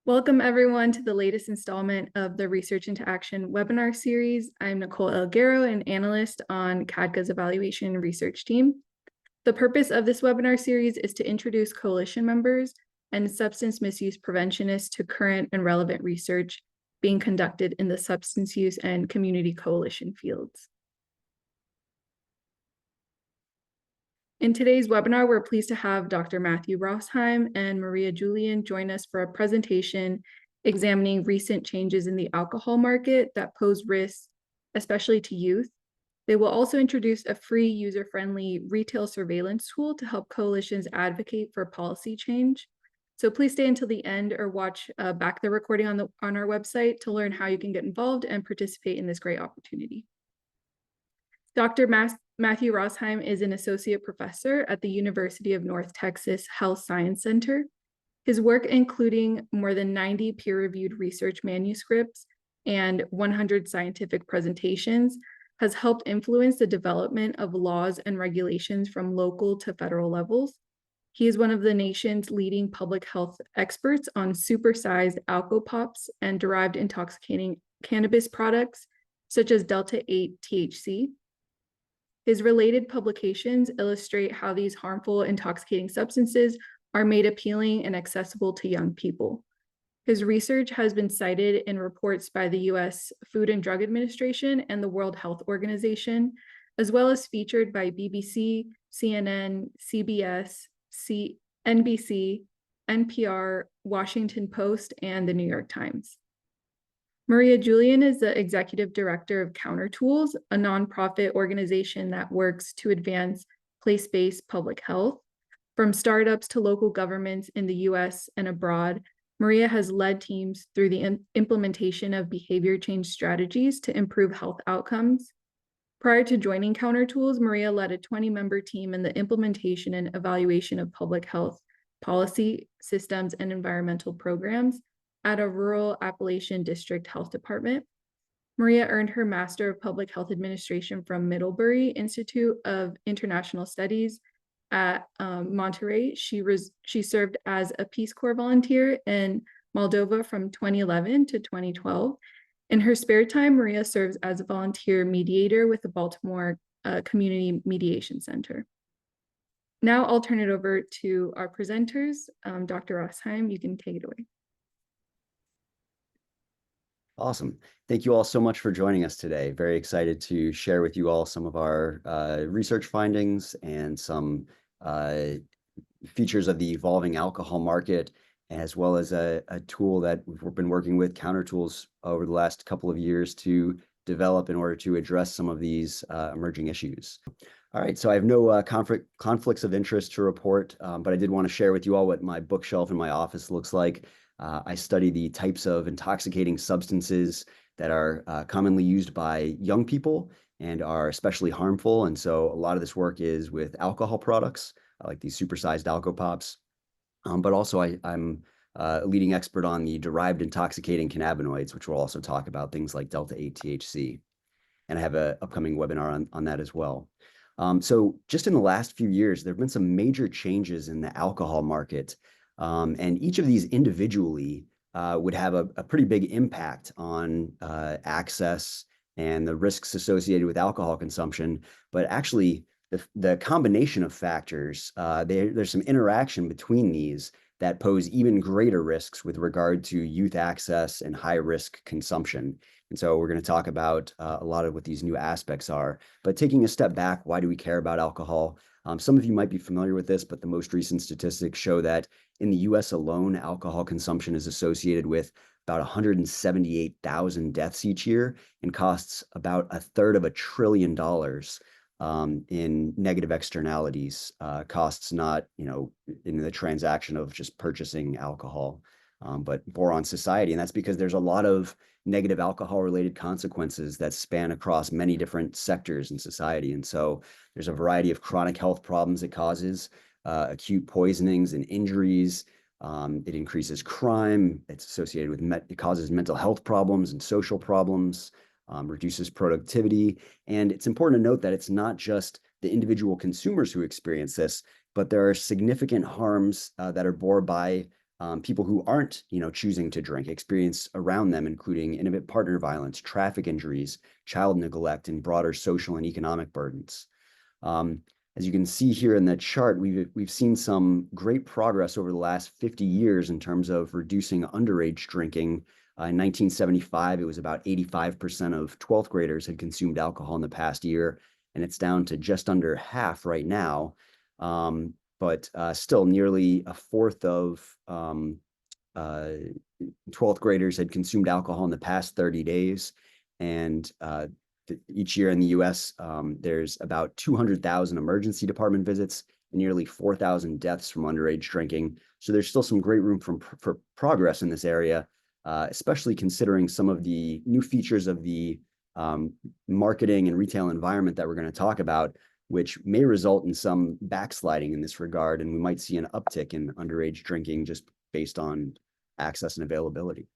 Welcome everyone to the latest installment of the Research into Action webinar series. I'm Nicole Elguero, an analyst on CADCA's evaluation and research team. The purpose of this webinar series is to introduce coalition members and substance misuse preventionists to current and relevant research being conducted in the substance use and community coalition fields. In today's webinar, we're pleased to have Dr. Matthew Rosheim and Maria Julian join us for a presentation examining recent changes in the alcohol market that pose risks, especially to youth. They will also introduce a free user-friendly retail surveillance tool to help coalitions advocate for policy change. So please stay until the end or watch back the recording on our website to learn how you can get involved and participate in this great opportunity. Dr. Matthew Rosheim is an associate professor at the University of North Texas Health Science Center. His work, including more than 90 peer-reviewed research manuscripts and 100 scientific presentations, has helped influence the development of laws and regulations from local to federal levels. He is one of the nation's leading public health experts on supersized alcopops and derived intoxicating cannabis products, such as Delta-8 THC. His related publications illustrate how these harmful intoxicating substances are made appealing and accessible to young people. His research has been cited in reports by the US Food and Drug Administration and the World Health Organization, as well as featured by BBC, CNN, CBS, NBC, NPR, Washington Post, and the New York Times. Maria Julian is the executive director of Counter Tools, a nonprofit organization that works to advance place-based public health. From startups to local governments in the US and abroad, Maria has led teams through the implementation of behavior change strategies to improve health outcomes. Prior to joining Counter Tools, Maria led a 20-member team in the implementation and evaluation of public health policy, systems, and environmental programs at a rural Appalachian District Health Department. Maria earned her Master of Public Health Administration from Middlebury Institute of International Studies at Monterey. She served as a Peace Corps volunteer in Moldova from 2011 to 2012. In her spare time, Maria serves as a volunteer mediator with the Baltimore Community Mediation Center. Now I'll turn it over to our presenters. Dr. Rosheim, you can take it away. Awesome. Thank you all so much for joining us today. Very excited to share with you all some of our research findings and some features of the evolving alcohol market, as well as a tool that we've been working with, Counter Tools, over the last couple of years to develop in order to address some of these emerging issues. All right, so I have no conflicts of interest to report, but I did want to share with you all what my bookshelf in my office looks like. I study the types of intoxicating substances that are commonly used by young people and are especially harmful. And so a lot of this work is with alcohol products, like these supersized alcopops. But also I'm a leading expert on the derived intoxicating cannabinoids, which we'll also talk about, things like Delta-8 THC. And I have an upcoming webinar on that as well. So just in the last few years, there have been some major changes in the alcohol market. And each of these individually would have a pretty big impact on access and the risks associated with alcohol consumption. But actually, the combination of factors, there's some interaction between these that pose even greater risks with regard to youth access and high-risk consumption. And so we're going to talk about a lot of what these new aspects are. But taking a step back, why do we care about alcohol? Some of you might be familiar with this, but the most recent statistics show that in the US alone, alcohol consumption is associated with about 178,000 deaths each year and costs about $1/3 trillion in negative externalities, costs not, in the transaction of just purchasing alcohol, but more on society. And that's because there's a lot of negative alcohol-related consequences that span across many different sectors in society. And so there's a variety of chronic health problems it causes, acute poisonings and injuries. It increases crime. It's associated with, it causes mental health problems and social problems, reduces productivity. And it's important to note that it's not just the individual consumers who experience this, but there are significant harms that are borne by people who aren't, choosing to drink experience around them, including intimate partner violence, traffic injuries, child neglect, and broader social and economic burdens. Um, as you can see here in the chart, we've seen some great progress over the last 50 years in terms of reducing underage drinking. In 1975, it was about 85% of 12th graders had consumed alcohol in the past year, and it's down to just under half right now. But still, nearly a fourth of 12th graders had consumed alcohol in the past 30 days. And each year in the US, there's about 200,000 emergency department visits and nearly 4,000 deaths from underage drinking. So there's still some great room for progress in this area, especially considering some of the new features of the marketing and retail environment that we're going to talk about, which may result in some backsliding in this regard. And we might see an uptick in underage drinking just based on access and availability.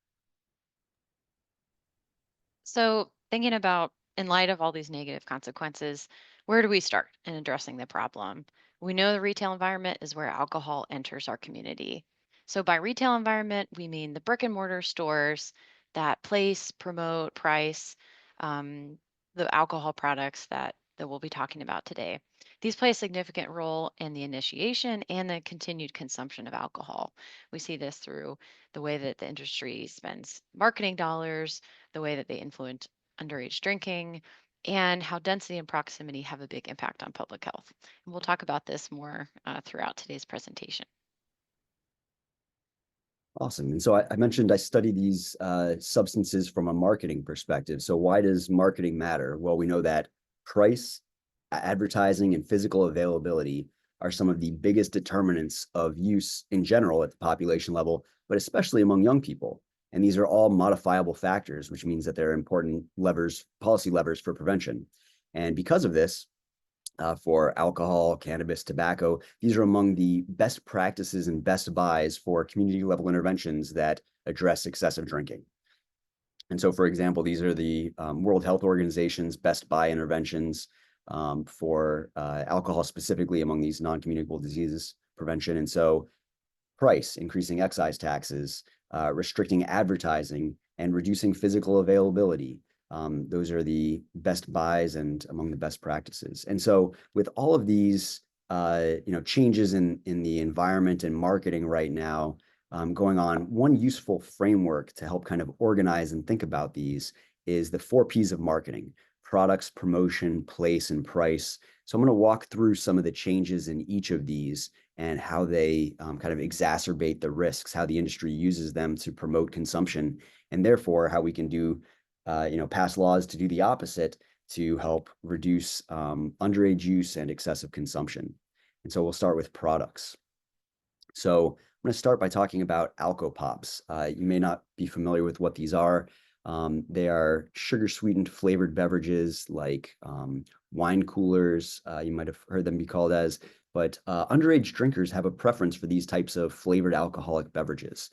So, thinking about in light of all these negative consequences, where do we start in addressing the problem? We know the retail environment is where alcohol enters our community. So, by retail environment, we mean the brick and mortar stores that place, promote, price um, the alcohol products that we'll be talking about today. These play a significant role in the initiation and the continued consumption of alcohol. We see this through the way that the industry spends marketing dollars, the way that they influence underage drinking, and how density and proximity have a big impact on public health. And we'll talk about this more throughout today's presentation. Awesome. And so I mentioned I study these substances from a marketing perspective. So why does marketing matter? Well, we know that price, advertising, and physical availability are some of the biggest determinants of use in general at the population level, but especially among young people. And these are all modifiable factors, which means that they're important levers, policy levers for prevention. And because of this, for alcohol, cannabis, tobacco. These are among the best practices and best buys for community level interventions that address excessive drinking. And so, for example, these are the World Health Organization's best buy interventions for alcohol, specifically among these non-communicable diseases prevention. And so price, increasing excise taxes, restricting advertising, and reducing physical availability. Those are the best buys and among the best practices. And so with all of these changes in the environment and marketing right now going on, one useful framework to help kind of organize and think about these is the 4 Ps of marketing: products, promotion, place, and price. So I'm going to walk through some of the changes in each of these and how they kind of exacerbate the risks, how the industry uses them to promote consumption, and therefore how we can do pass laws to do the opposite to help reduce underage use and excessive consumption. And so we'll start with products. So I'm going to start by talking about Alco Pops. You may not be familiar with what these are. They are sugar sweetened flavored beverages like wine coolers, you might have heard them be called as, but underage drinkers have a preference for these types of flavored alcoholic beverages.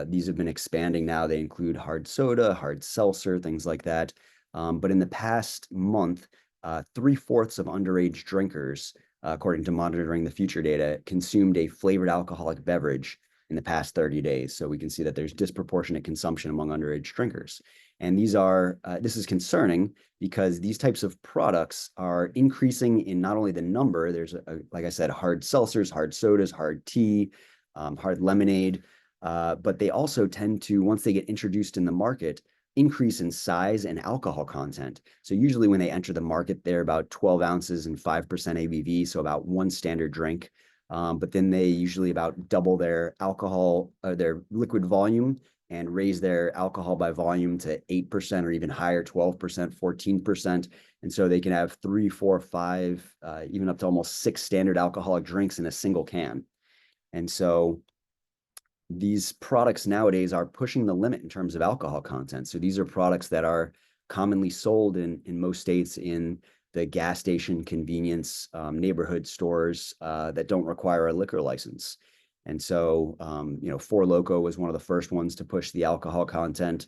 These have been expanding now. They include hard soda, hard seltzer, things like that. But in the past month, 3/4 of underage drinkers, according to Monitoring the Future data, consumed a flavored alcoholic beverage in the past 30 days. So we can see that there's disproportionate consumption among underage drinkers. And this is concerning because these types of products are increasing in not only the number, there's, like I said, hard seltzers, hard sodas, hard tea, hard lemonade, but they also tend to, once they get introduced in the market, increase in size and alcohol content. So usually when they enter the market, they're about 12 ounces and 5% ABV, so about one standard drink. But then they usually about double their alcohol, their liquid volume, and raise their alcohol by volume to 8% or even higher, 12%, 14%. And so they can have 3, 4, 5, even up to almost 6 standard alcoholic drinks in a single can. And so these products nowadays are pushing the limit in terms of alcohol content. So these are products that are commonly sold in most states in the gas station, convenience, neighborhood stores that don't require a liquor license. And so, Four Loko was one of the first ones to push the alcohol content.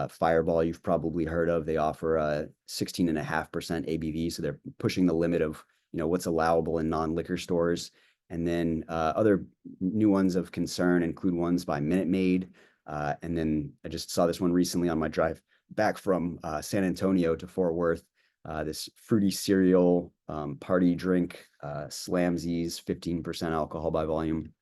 Fireball, you've probably heard of. They offer a 16.5% ABV, so they're pushing the limit of what's allowable in non-liquor stores. And then other new ones of concern include ones by Minute Maid. And then I just saw this one recently on my drive back from San Antonio to Fort Worth. This fruity cereal party drink, Slamsies, 15% alcohol by volume.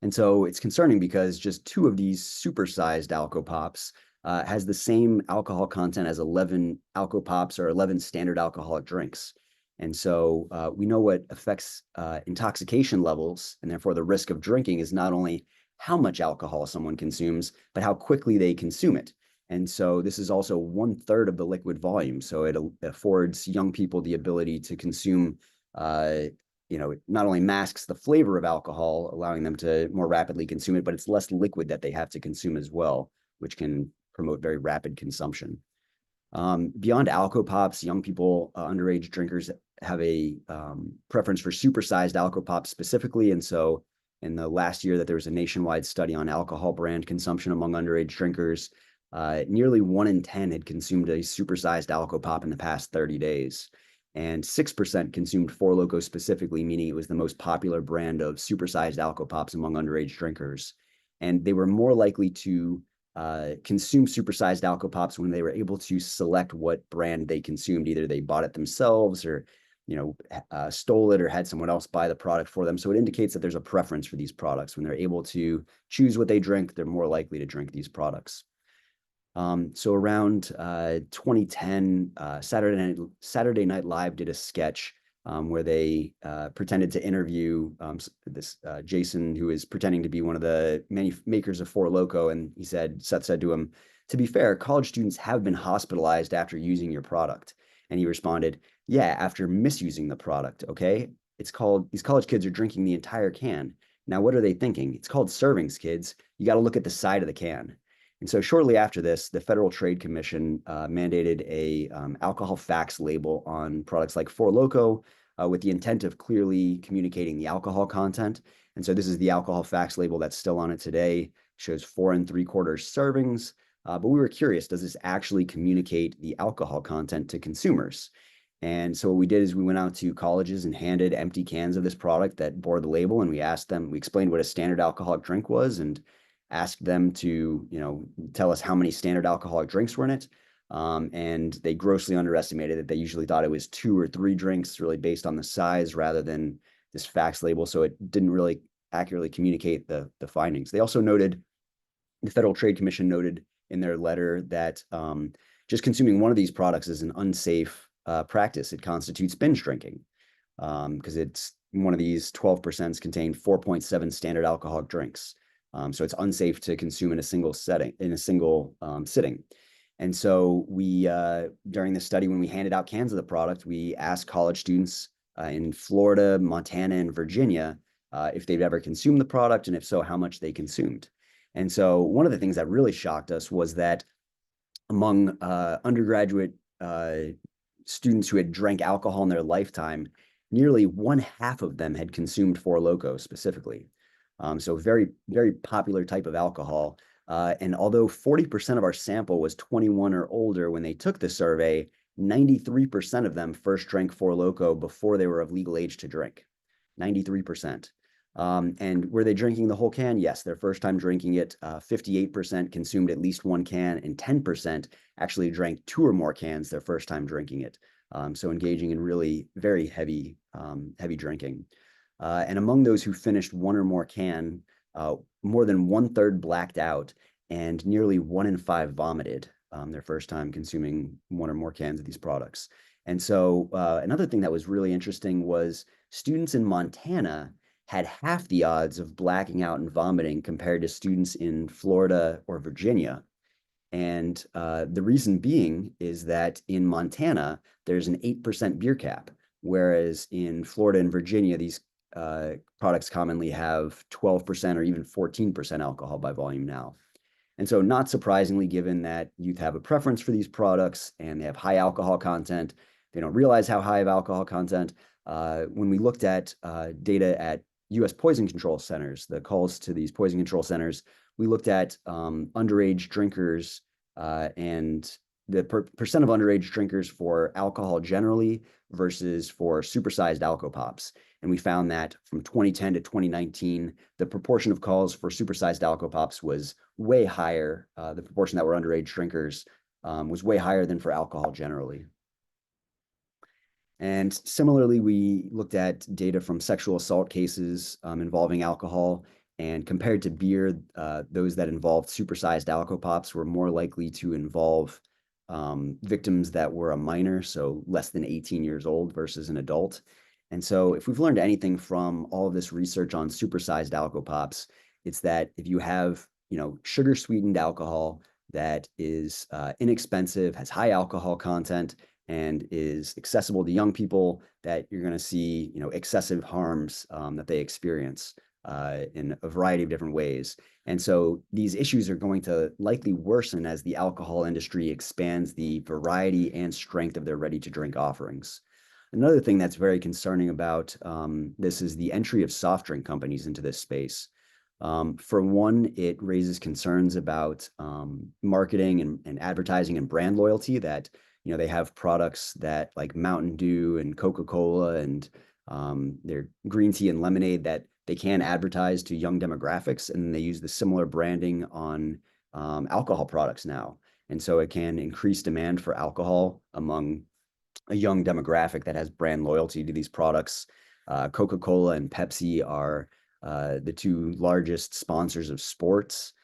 And so it's concerning because just 2 of these supersized Alco Pops has the same alcohol content as 11 Alco Pops or 11 standard alcoholic drinks. And so we know what affects intoxication levels, and therefore the risk of drinking is not only how much alcohol someone consumes, but how quickly they consume it. And so this is also 1/3 of the liquid volume. So it affords young people the ability to consume it not only masks the flavor of alcohol, allowing them to more rapidly consume it, but it's less liquid that they have to consume as well, which can promote very rapid consumption. Beyond Alco Pops, young people, underage drinkers have a preference for supersized Alco Pops specifically. And so in the last year that there was a nationwide study on alcohol brand consumption among underage drinkers, nearly 1 in 10 had consumed a supersized Alco Pop in the past 30 days. And 6% consumed Four Loko specifically, meaning it was the most popular brand of supersized Alco Pops among underage drinkers. And they were more likely to consume supersized Alco Pops when they were able to select what brand they consumed. Either they bought it themselves or stole it or had someone else buy the product for them. So it indicates that there's a preference for these products. When they're able to choose what they drink, they're more likely to drink these products. So around 2010, Saturday Night Live did a sketch where they pretended to interview this Jason, who is pretending to be one of the makers of Four Loko. And Seth said to him, "To be fair, college students have been hospitalized after using your product." And he responded, "Yeah, after misusing the product, okay? These college kids are drinking the entire can. Now, what are they thinking? It's called servings, kids. You got to look at the side of the can." And so shortly after this, the Federal Trade Commission mandated a alcohol facts label on products like Four Loko with the intent of clearly communicating the alcohol content. And so this is the alcohol facts label that's still on it today. It shows 4 3/4 servings. But we were curious, does this actually communicate the alcohol content to consumers? And so what we did is we went out to colleges and handed empty cans of this product that bore the label. And we explained what a standard alcoholic drink was and asked them to, tell us how many standard alcoholic drinks were in it. And they grossly underestimated it. They usually thought it was 2 or 3 drinks, really based on the size rather than this facts label. So it didn't really accurately communicate the findings. They also noted, the Federal Trade Commission noted in their letter that just consuming one of these products is an unsafe practice. It constitutes binge drinking because it's one of these 12% contain 4.7 standard alcoholic drinks. So it's unsafe to consume in a single sitting. And so we, during the study, when we handed out cans of the product, we asked college students in Florida, Montana, and Virginia if they'd ever consumed the product, and if so, how much they consumed. And so one of the things that really shocked us was that among undergraduate students who had drank alcohol in their lifetime, nearly 1/2 of them had consumed Four Loko specifically. So very, very popular type of alcohol. And although 40% of our sample was 21 or older when they took the survey, 93% of them first drank Four Loko before they were of legal age to drink. 93%. And were they drinking the whole can? Yes, their first time drinking it, 58% consumed at least 1 can, and 10% actually drank 2 or more cans their first time drinking it. So engaging in really very heavy drinking. And among those who finished 1 or more can, more than 1/3 blacked out, and nearly 1 in 5 vomited their first time consuming 1 or more cans of these products. And so another thing that was really interesting was students in Montana had half the odds of blacking out and vomiting compared to students in Florida or Virginia. And the reason being is that in Montana, there's an 8% beer cap, whereas in Florida and Virginia, these products commonly have 12% or even 14% alcohol by volume now. And so not surprisingly, given that youth have a preference for these products and they have high alcohol content, they don't realize how high of alcohol content. When we looked at data at U.S. poison control centers, the calls to these poison control centers, we looked at underage drinkers and the percent of underage drinkers for alcohol generally versus for supersized alcopops. And we found that from 2010 to 2019, the proportion of calls for supersized alcopops was way higher. The proportion that were underage drinkers was way higher than for alcohol generally. And similarly, we looked at data from sexual assault cases involving alcohol, and compared to beer, those that involved supersized alcopops were more likely to involve victims that were a minor, so less than 18 years old versus an adult. And so if we've learned anything from all of this research on supersized alcopops, it's that if you have, sugar sweetened alcohol that is inexpensive, has high alcohol content, and is accessible to young people, that you're going to see, excessive harms that they experience in a variety of different ways. And so these issues are going to likely worsen as the alcohol industry expands the variety and strength of their ready-to-drink offerings. Another thing that's very concerning about this is the entry of soft drink companies into this space. For one, it raises concerns about marketing and advertising and brand loyalty, that they have products that like Mountain Dew and Coca-Cola and their green tea and lemonade that they can advertise to young demographics, and they use the similar branding on alcohol products now. And so it can increase demand for alcohol among a young demographic that has brand loyalty to these products. Coca-Cola and Pepsi are the two largest sponsors of sports.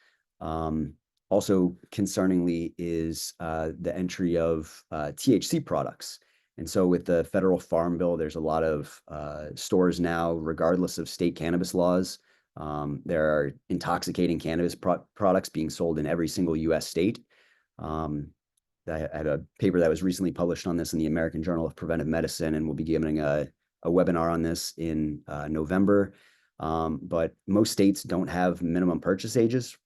Also concerningly is the entry of THC products. And so with the federal farm bill, there's a lot of stores now, regardless of state cannabis laws. There are intoxicating cannabis products being sold in every single US state. I had a paper that was recently published on this in the American Journal of Preventive Medicine, and we'll be giving a webinar on this in November. But most states don't have minimum purchase ages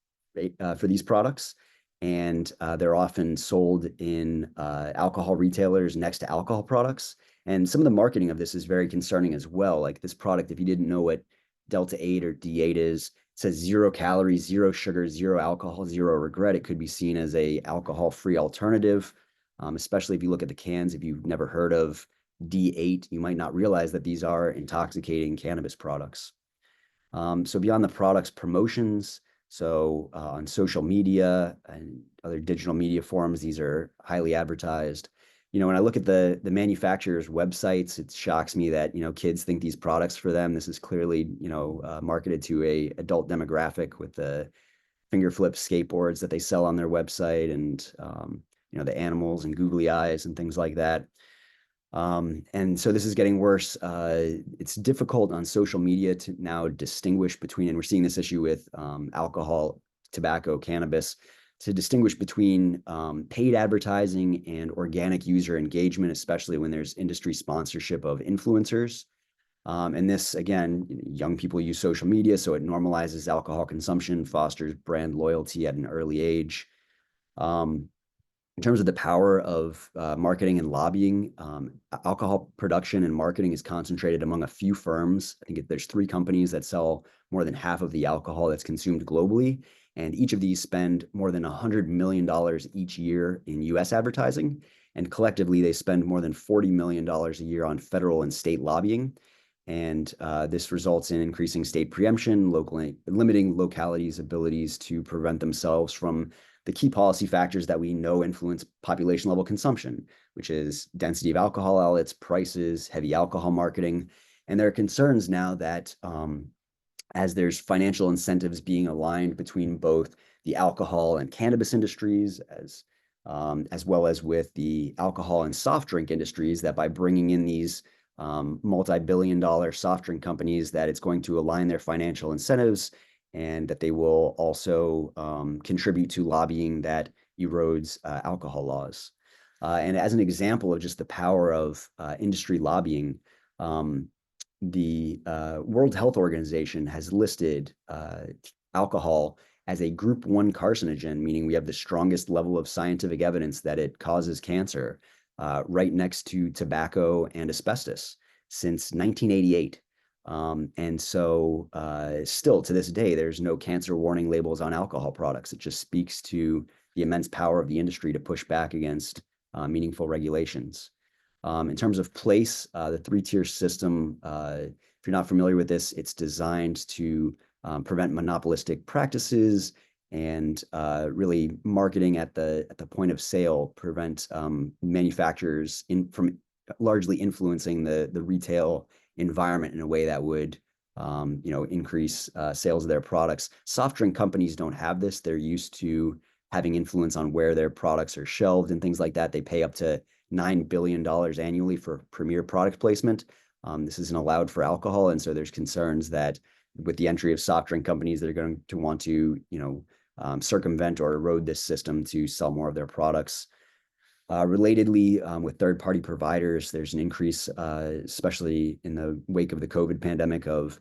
for these products, and they're often sold in alcohol retailers next to alcohol products. And some of the marketing of this is very concerning as well. Like this product, if you didn't know what Delta 8 or D8 is, it says 0 calories, 0 sugar, 0 alcohol, 0 regret. It could be seen as a alcohol-free alternative, especially if you look at the cans. If you've never heard of D8, you might not realize that these are intoxicating cannabis products. So beyond the product's promotions, so on social media and other digital media forums, these are highly advertised. When I look at the manufacturers' websites, it shocks me that, kids think these products for them. This is clearly, marketed to a adult demographic with the finger flip skateboards that they sell on their website, and, the animals and googly eyes and things like that. And so this is getting worse. It's difficult on social media to now distinguish between, and we're seeing this issue with alcohol, tobacco, cannabis, to distinguish between paid advertising and organic user engagement, especially when there's industry sponsorship of influencers. And this, again, young people use social media, so it normalizes alcohol consumption, fosters brand loyalty at an early age. In terms of the power of marketing and lobbying, alcohol production and marketing is concentrated among a few firms. I think there's 3 companies that sell more than half of the alcohol that's consumed globally, and each of these spend more than $100 million each year in US advertising, and collectively they spend more than $40 million a year on federal and state lobbying. And this results in increasing state preemption, limiting localities' abilities to prevent themselves from the key policy factors that we know influence population level consumption, which is density of alcohol outlets, prices, heavy alcohol marketing. And there are concerns now that as there's financial incentives being aligned between both the alcohol and cannabis industries, as well as with the alcohol and soft drink industries, that by bringing in these multi-billion-dollar soft drink companies, that it's going to align their financial incentives, and that they will also contribute to lobbying that erodes alcohol laws. And as an example of just the power of industry lobbying, the World Health Organization has listed alcohol as a group 1 carcinogen, meaning we have the strongest level of scientific evidence that it causes cancer, right next to tobacco and asbestos since 1988. And so still to this day, there's no cancer warning labels on alcohol products. It just speaks to the immense power of the industry to push back against meaningful regulations. In terms of place, the three-tier system, if you're not familiar with this, it's designed to prevent monopolistic practices and really marketing at the point of sale, prevent manufacturers from largely influencing the retail environment in a way that would increase sales of their products. Soft drink companies don't have this. They're used to having influence on where their products are shelved and things like that. They pay up to $9 billion annually for premier product placement. This isn't allowed for alcohol. And so there's concerns that with the entry of soft drink companies, they're going to want to, circumvent or erode this system to sell more of their products. Relatedly, with third-party providers, there's an increase, especially in the wake of the COVID pandemic, of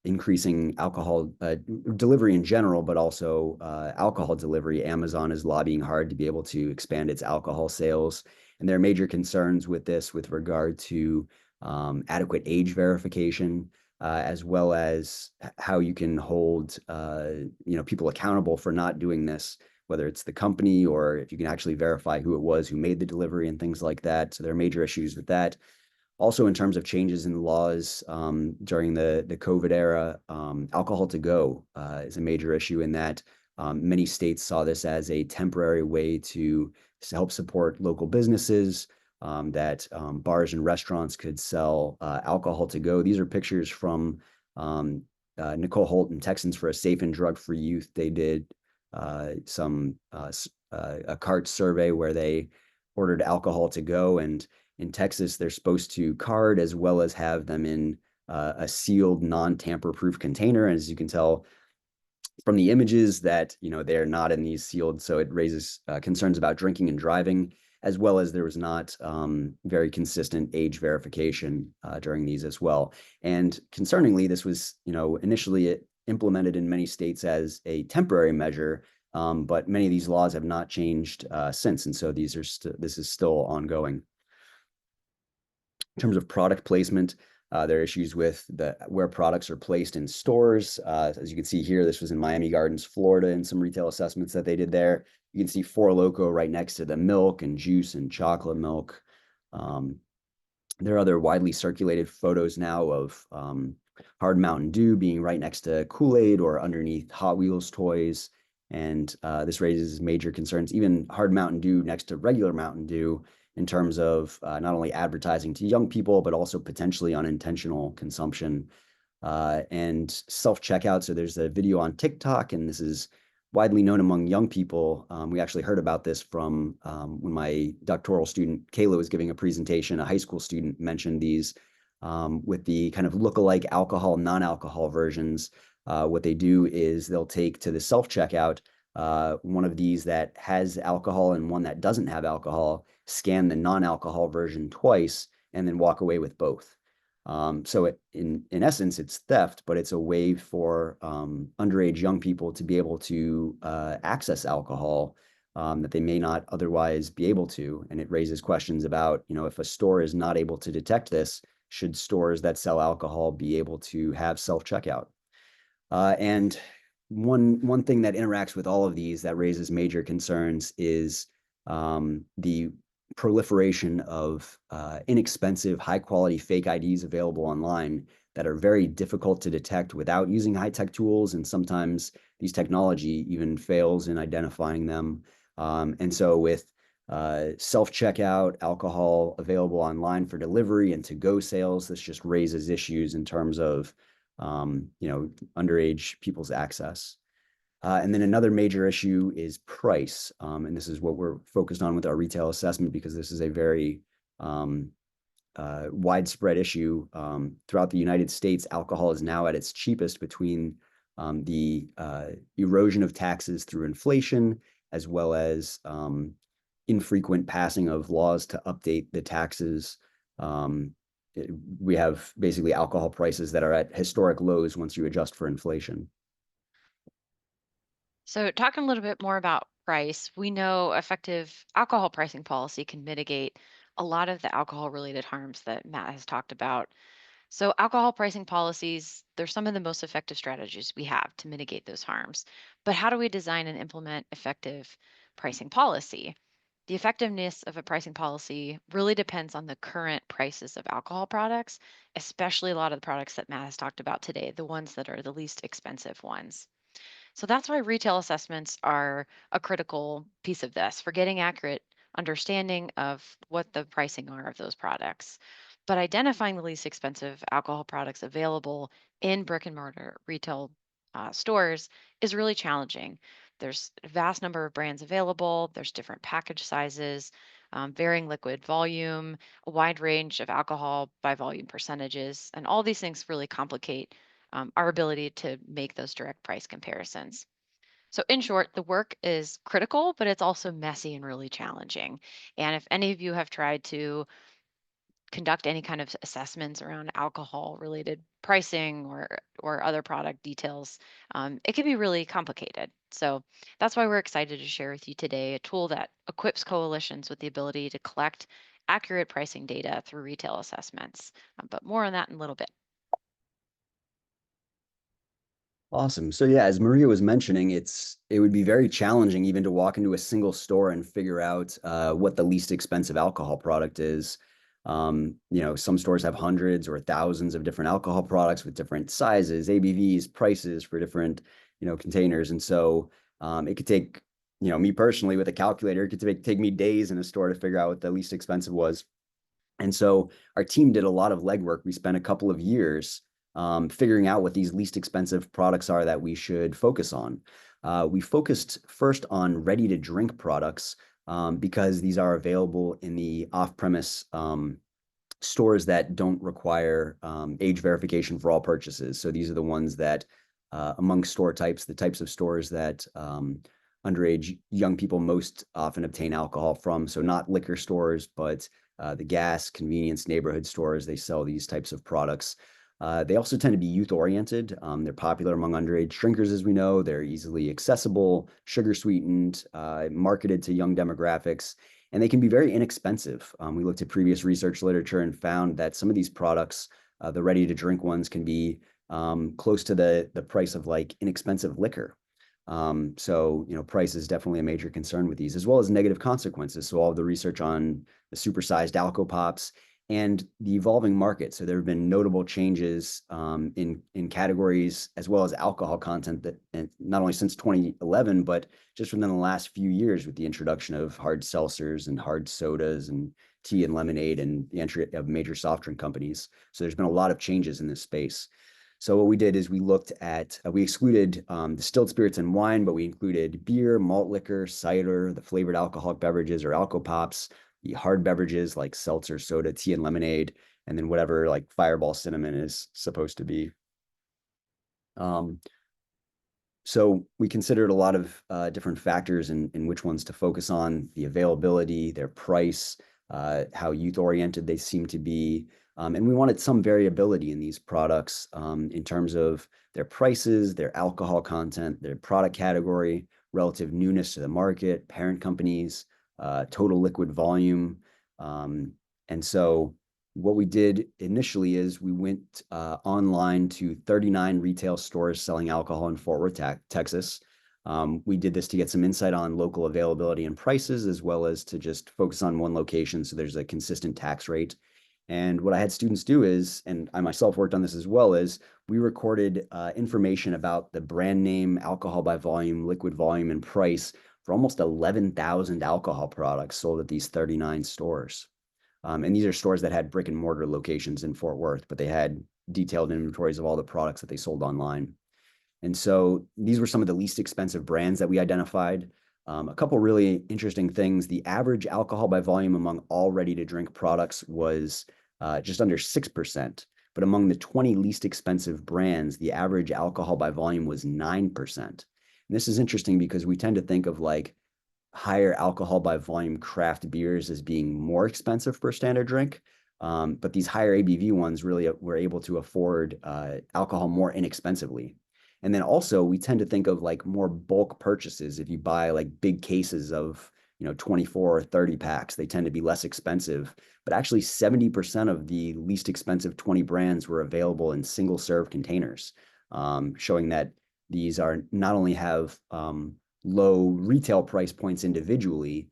increasing alcohol delivery in general, but also alcohol delivery. Amazon is lobbying hard to be able to expand its alcohol sales. And there are major concerns with this with regard to adequate age verification, as well as how you can hold people accountable for not doing this, whether it's the company or if you can actually verify who it was who made the delivery and things like that. So there are major issues with that. Also, in terms of changes in laws during the COVID era, alcohol to go is a major issue in that many states saw this as a temporary way to help support local businesses, that bars and restaurants could sell alcohol to go. These are pictures from Nicole Holt and Texans for a Safe and Drug-Free Youth. They did a cart survey where they ordered alcohol to go, and in Texas, they're supposed to card as well as have them in a sealed, non-tamper-proof container. And as you can tell from the images that, they're not in these sealed. So it raises concerns about drinking and driving, as well as there was not very consistent age verification during these as well. And concerningly, this was, initially implemented in many states as a temporary measure, but many of these laws have not changed since. And so this is still ongoing. In terms of product placement, there are issues with where products are placed in stores. As you can see here, this was in Miami Gardens, Florida, and some retail assessments that they did there. You can see Four Loko right next to the milk and juice and chocolate milk. There are other widely circulated photos now of Hard Mountain Dew being right next to Kool-Aid or underneath Hot Wheels toys. And this raises major concerns, even Hard Mountain Dew next to regular Mountain Dew, in terms of not only advertising to young people, but also potentially unintentional consumption. And self-checkout. So there's a video on TikTok, and this is widely known among young people. We actually heard about this from when my doctoral student, Kayla, was giving a presentation. A high school student mentioned these with the kind of look-alike alcohol, non-alcohol versions. What they do is they'll take to the self-checkout one of these that has alcohol and one that doesn't have alcohol, scan the non-alcohol version twice, and then walk away with both. So in essence, it's theft, but it's a way for underage young people to be able to access alcohol that they may not otherwise be able to. And it raises questions about, if a store is not able to detect this, should stores that sell alcohol be able to have self-checkout? And one thing that interacts with all of these that raises major concerns is the proliferation of inexpensive, high-quality fake IDs available online that are very difficult to detect without using high-tech tools, and sometimes these technology even fails in identifying them. And so with self-checkout, alcohol available online for delivery and to-go sales, this just raises issues in terms of underage people's access. And then another major issue is price. And this is what we're focused on with our retail assessment, because this is a very widespread issue. Throughout the United States, alcohol is now at its cheapest between the erosion of taxes through inflation, as well as infrequent passing of laws to update the taxes. We have basically alcohol prices that are at historic lows once you adjust for inflation. So, talking a little bit more about price, we know effective alcohol pricing policy can mitigate a lot of the alcohol related harms that Matt has talked about. So, alcohol pricing policies, they're some of the most effective strategies we have to mitigate those harms. But how do we design and implement effective pricing policy? The effectiveness of a pricing policy really depends on the current prices of alcohol products, especially a lot of the products that Matt has talked about today, the ones that are the least expensive ones. So that's why retail assessments are a critical piece of this for getting accurate understanding of what the pricing are of those products. But identifying the least expensive alcohol products available in brick and mortar retail stores is really challenging. There's a vast number of brands available, there's different package sizes, varying liquid volume, a wide range of alcohol by volume percentages, and all these things really complicate our ability to make those direct price comparisons. So, in short, the work is critical, but it's also messy and really challenging. And if any of you have tried to conduct any kind of assessments around alcohol related pricing or other product details, it can be really complicated. So that's why we're excited to share with you today a tool that equips coalitions with the ability to collect accurate pricing data through retail assessments. But more on that in a little bit. Awesome. So yeah, as Maria was mentioning, it would be very challenging even to walk into a single store and figure out what the least expensive alcohol product is. Some stores have hundreds or thousands of different alcohol products with different sizes, ABVs, prices for different, containers. And so it could take, me personally with a calculator, it could take me days in a store to figure out what the least expensive was. And so our team did a lot of legwork. We spent a couple of years figuring out what these least expensive products are that we should focus on. We focused first on ready to drink products because these are available in the off-premise stores that don't require age verification for all purchases. So these are the ones that among store types, the types of stores that underage young people most often obtain alcohol from. So not liquor stores, but the gas, convenience, neighborhood stores, they sell these types of products. They also tend to be youth oriented. They're popular among underage drinkers, as we know. They're easily accessible, sugar sweetened, marketed to young demographics, and they can be very inexpensive. We looked at previous research literature and found that some of these products, the ready to drink ones, can be close to the price of like inexpensive liquor. So, price is definitely a major concern with these, as well as negative consequences. So all of the research on the supersized alco pops and the evolving market. So there have been notable changes in categories as well as alcohol content that, and not only since 2011, but just within the last few years with the introduction of hard seltzers and hard sodas and tea and lemonade and the entry of major soft drink companies. So there's been a lot of changes in this space. So what we did is we looked at, we excluded distilled spirits and wine, but we included beer, malt liquor, cider, the flavored alcoholic beverages or alco pops, the hard beverages like seltzer, soda, tea, and lemonade, and then whatever like Fireball cinnamon is supposed to be. So we considered a lot of different factors in which ones to focus on: the availability, their price, how youth-oriented they seem to be. And we wanted some variability in these products in terms of their prices, their alcohol content, their product category, relative newness to the market, parent companies, total liquid volume. And so what we did initially is we went online to 39 retail stores selling alcohol in Fort Worth, Texas. We did this to get some insight on local availability and prices, as well as to just focus on one location so there's a consistent tax rate. And what I had students do is, and I myself worked on this as well, is we recorded information about the brand name, alcohol by volume, liquid volume, and price for almost 11,000 alcohol products sold at these 39 stores. And these are stores that had brick and mortar locations in Fort Worth, but they had detailed inventories of all the products that they sold online. And so these were some of the least expensive brands that we identified. A couple really interesting things. The average alcohol by volume among all ready-to-drink products was just under 6%. But among the 20 least expensive brands, the average alcohol by volume was 9%. And this is interesting because we tend to think of like higher alcohol by volume craft beers as being more expensive per standard drink. But these higher ABV ones really were able to afford alcohol more inexpensively. And then also we tend to think of like more bulk purchases. If you buy like big cases of, 24 or 30 packs, they tend to be less expensive. But actually 70% of the least expensive 20 brands were available in single serve containers, showing that these are not only have low retail price points individually,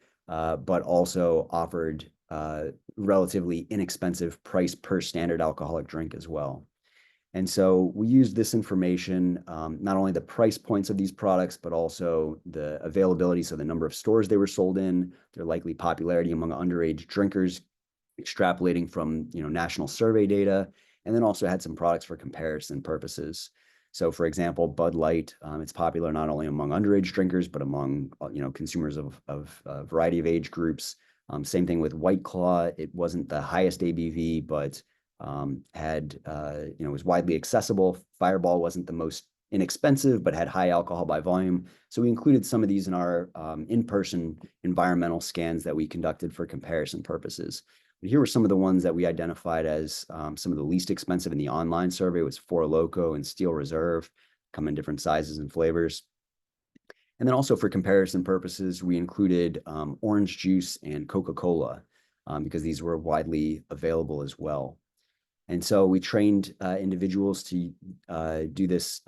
but also offered relatively inexpensive price per standard alcoholic drink as well. And so we used this information, not only the price points of these products, but also the availability, so the number of stores they were sold in, their likely popularity among underage drinkers, extrapolating from national survey data, and then also had some products for comparison purposes. So, for example, Bud Light, it's popular not only among underage drinkers, but among consumers of a variety of age groups. Same thing with White Claw. It wasn't the highest ABV, but had was widely accessible. Fireball wasn't the most inexpensive, but had high alcohol by volume. So we included some of these in our in-person environmental scans that we conducted for comparison purposes. But here were some of the ones that we identified as some of the least expensive in the online survey. Was Four Loko and Steel Reserve, come in different sizes and flavors. And then also for comparison purposes, we included orange juice and Coca-Cola because these were widely available as well. And so we trained individuals to do this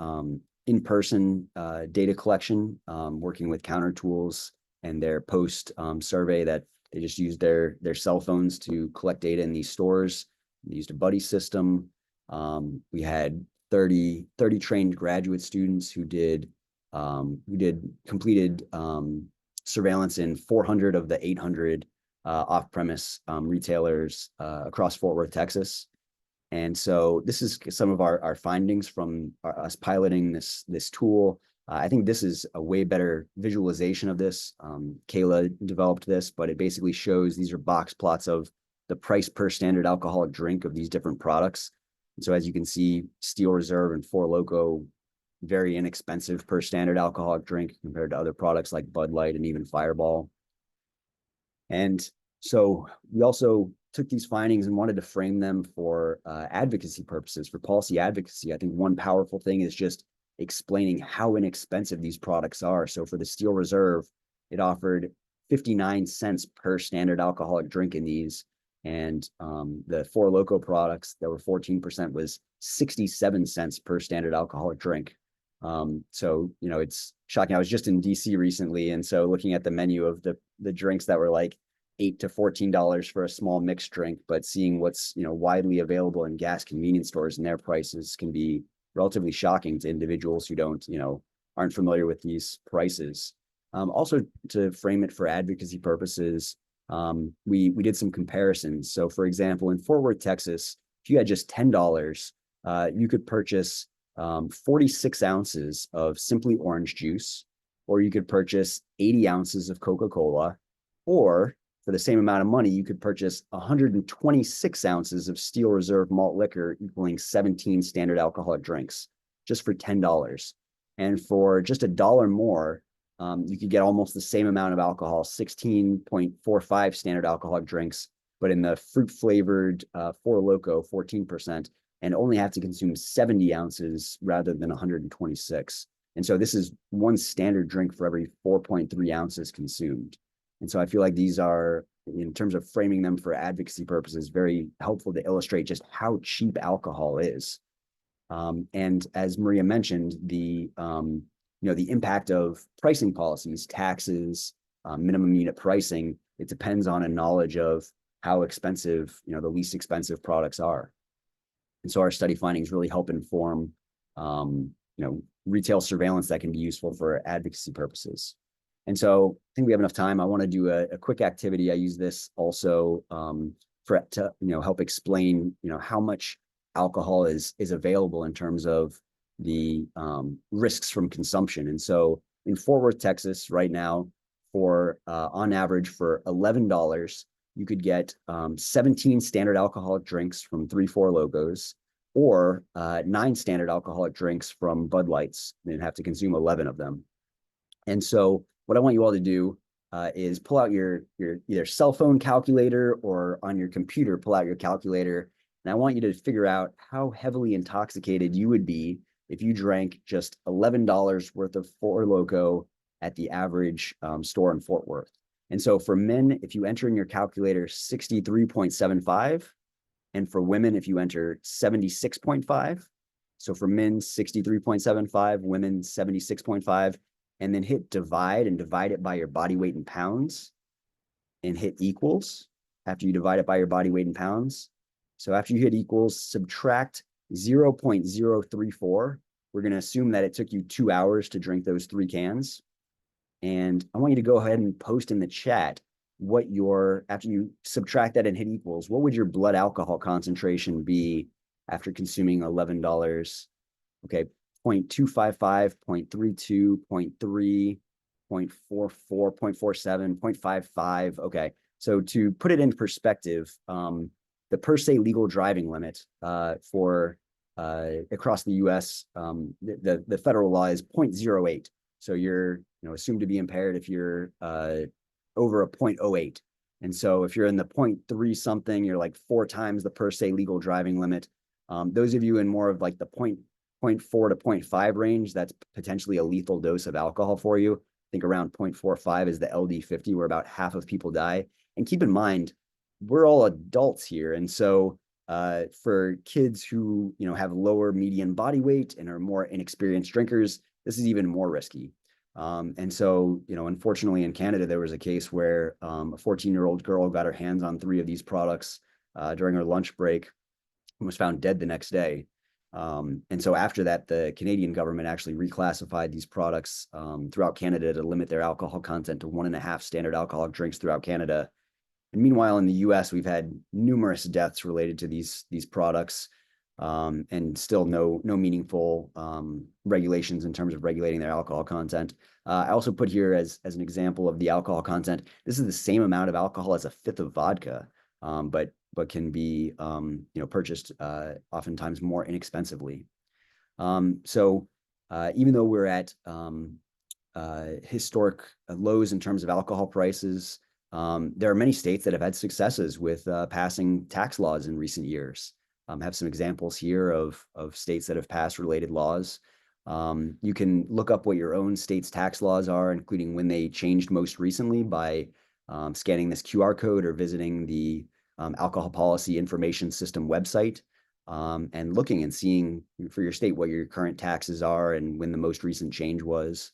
in-person data collection, working with Counter Tools and their post survey that they just used their cell phones to collect data in these stores. They used a buddy system. We had 30 trained graduate students who completed surveillance in 400 of the 800 off-premise retailers across Fort Worth, Texas. And so this is some of our findings from us piloting this tool. I think this is a way better visualization of this. Kayla developed this, but it basically shows these are box plots of the price per standard alcoholic drink of these different products. And so as you can see, Steel Reserve and Four Loko, very inexpensive per standard alcoholic drink compared to other products like Bud Light and even Fireball. And so we also took these findings and wanted to frame them for advocacy purposes, for policy advocacy. I think one powerful thing is just explaining how inexpensive these products are. So for the Steel Reserve, it offered 59 cents per standard alcoholic drink in these. And the Four Loko products that were 14% was 67 cents per standard alcoholic drink. So, it's shocking. I was just in DC recently. And so looking at the menu of the drinks that were like $8 to $14 for a small mixed drink, but seeing what's, widely available in gas convenience stores and their prices can be relatively shocking to individuals who aren't familiar with these prices. Also to frame it for advocacy purposes, we did some comparisons. So for example, in Fort Worth, Texas, if you had just $10, you could purchase 46 ounces of Simply Orange juice, or you could purchase 80 ounces of Coca-Cola, or for the same amount of money, you could purchase 126 ounces of Steel Reserve malt liquor, equaling 17 standard alcoholic drinks, just for $10. And for just $1 more, you could get almost the same amount of alcohol, 16.45 standard alcoholic drinks, but in the fruit-flavored Four Loko, 14%, and only have to consume 70 ounces rather than 126. And so this is one standard drink for every 4.3 ounces consumed. And so I feel like these are, in terms of framing them for advocacy purposes, very helpful to illustrate just how cheap alcohol is. And as Maria mentioned, the impact of pricing policies, taxes, minimum unit pricing, it depends on a knowledge of how expensive, the least expensive products are. And so our study findings really help inform, retail surveillance that can be useful for advocacy purposes. And so I think we have enough time. I want to do a quick activity. I use this also to help explain, how much alcohol is available in terms of the risks from consumption. And so in Fort Worth, Texas, right now, for on average for $11, you could get 17 standard alcoholic drinks from 3 Four Lokos, or 9 standard alcoholic drinks from Bud Lights, and have to consume 11 of them. And so what I want you all to do is pull out your either cell phone calculator, or on your computer, pull out your calculator. And I want you to figure out how heavily intoxicated you would be if you drank just $11 worth of Four Loko at the average store in Fort Worth. And so for men, if you enter in your calculator 63.75, and for women, if you enter 76.5, so for men 63.75, women 76.5, and then hit divide and divide it by your body weight in pounds, and hit equals after you divide it by your body weight in pounds. So after you hit equals, subtract 0.034. We're going to assume that it took you 2 hours to drink those 3 cans. And I want you to go ahead and post in the chat what your, after you subtract that and hit equals, what would your blood alcohol concentration be after consuming $11? Okay, 0.255, 0.32, 0.3, 0.44, 0.47, 0.55. Okay, so to put it in perspective, the per se legal driving limit for across the U.S., the federal law is 0.08. So you're assumed to be impaired if you're over a 0.08. And so if you're in the 0.3 something, you're like 4 times the per se legal driving limit. Those of you in more of like the 0.4 to 0.5 range, that's potentially a lethal dose of alcohol for you. I think around 0.45 is the LD50, where about half of people die. And keep in mind, we're all adults here. And so for kids who have lower median body weight and are more inexperienced drinkers, this is even more risky. And so, unfortunately in Canada, there was a case where a 14-year-old girl got her hands on 3 of these products during her lunch break and was found dead the next day. And so after that, the Canadian government actually reclassified these products throughout Canada to limit their alcohol content to 1.5 standard alcoholic drinks throughout Canada. And meanwhile, in the US, we've had numerous deaths related to these products, and still no meaningful regulations in terms of regulating their alcohol content. I also put here as an example of the alcohol content, this is the same amount of alcohol as a fifth of vodka, but can be purchased oftentimes more inexpensively. So even though we're at historic lows in terms of alcohol prices, there are many states that have had successes with passing tax laws in recent years. Have some examples here of states that have passed related laws. You can look up what your own state's tax laws are, including when they changed most recently, by scanning this QR code or visiting the Alcohol Policy Information System website, and looking and seeing for your state what your current taxes are and when the most recent change was.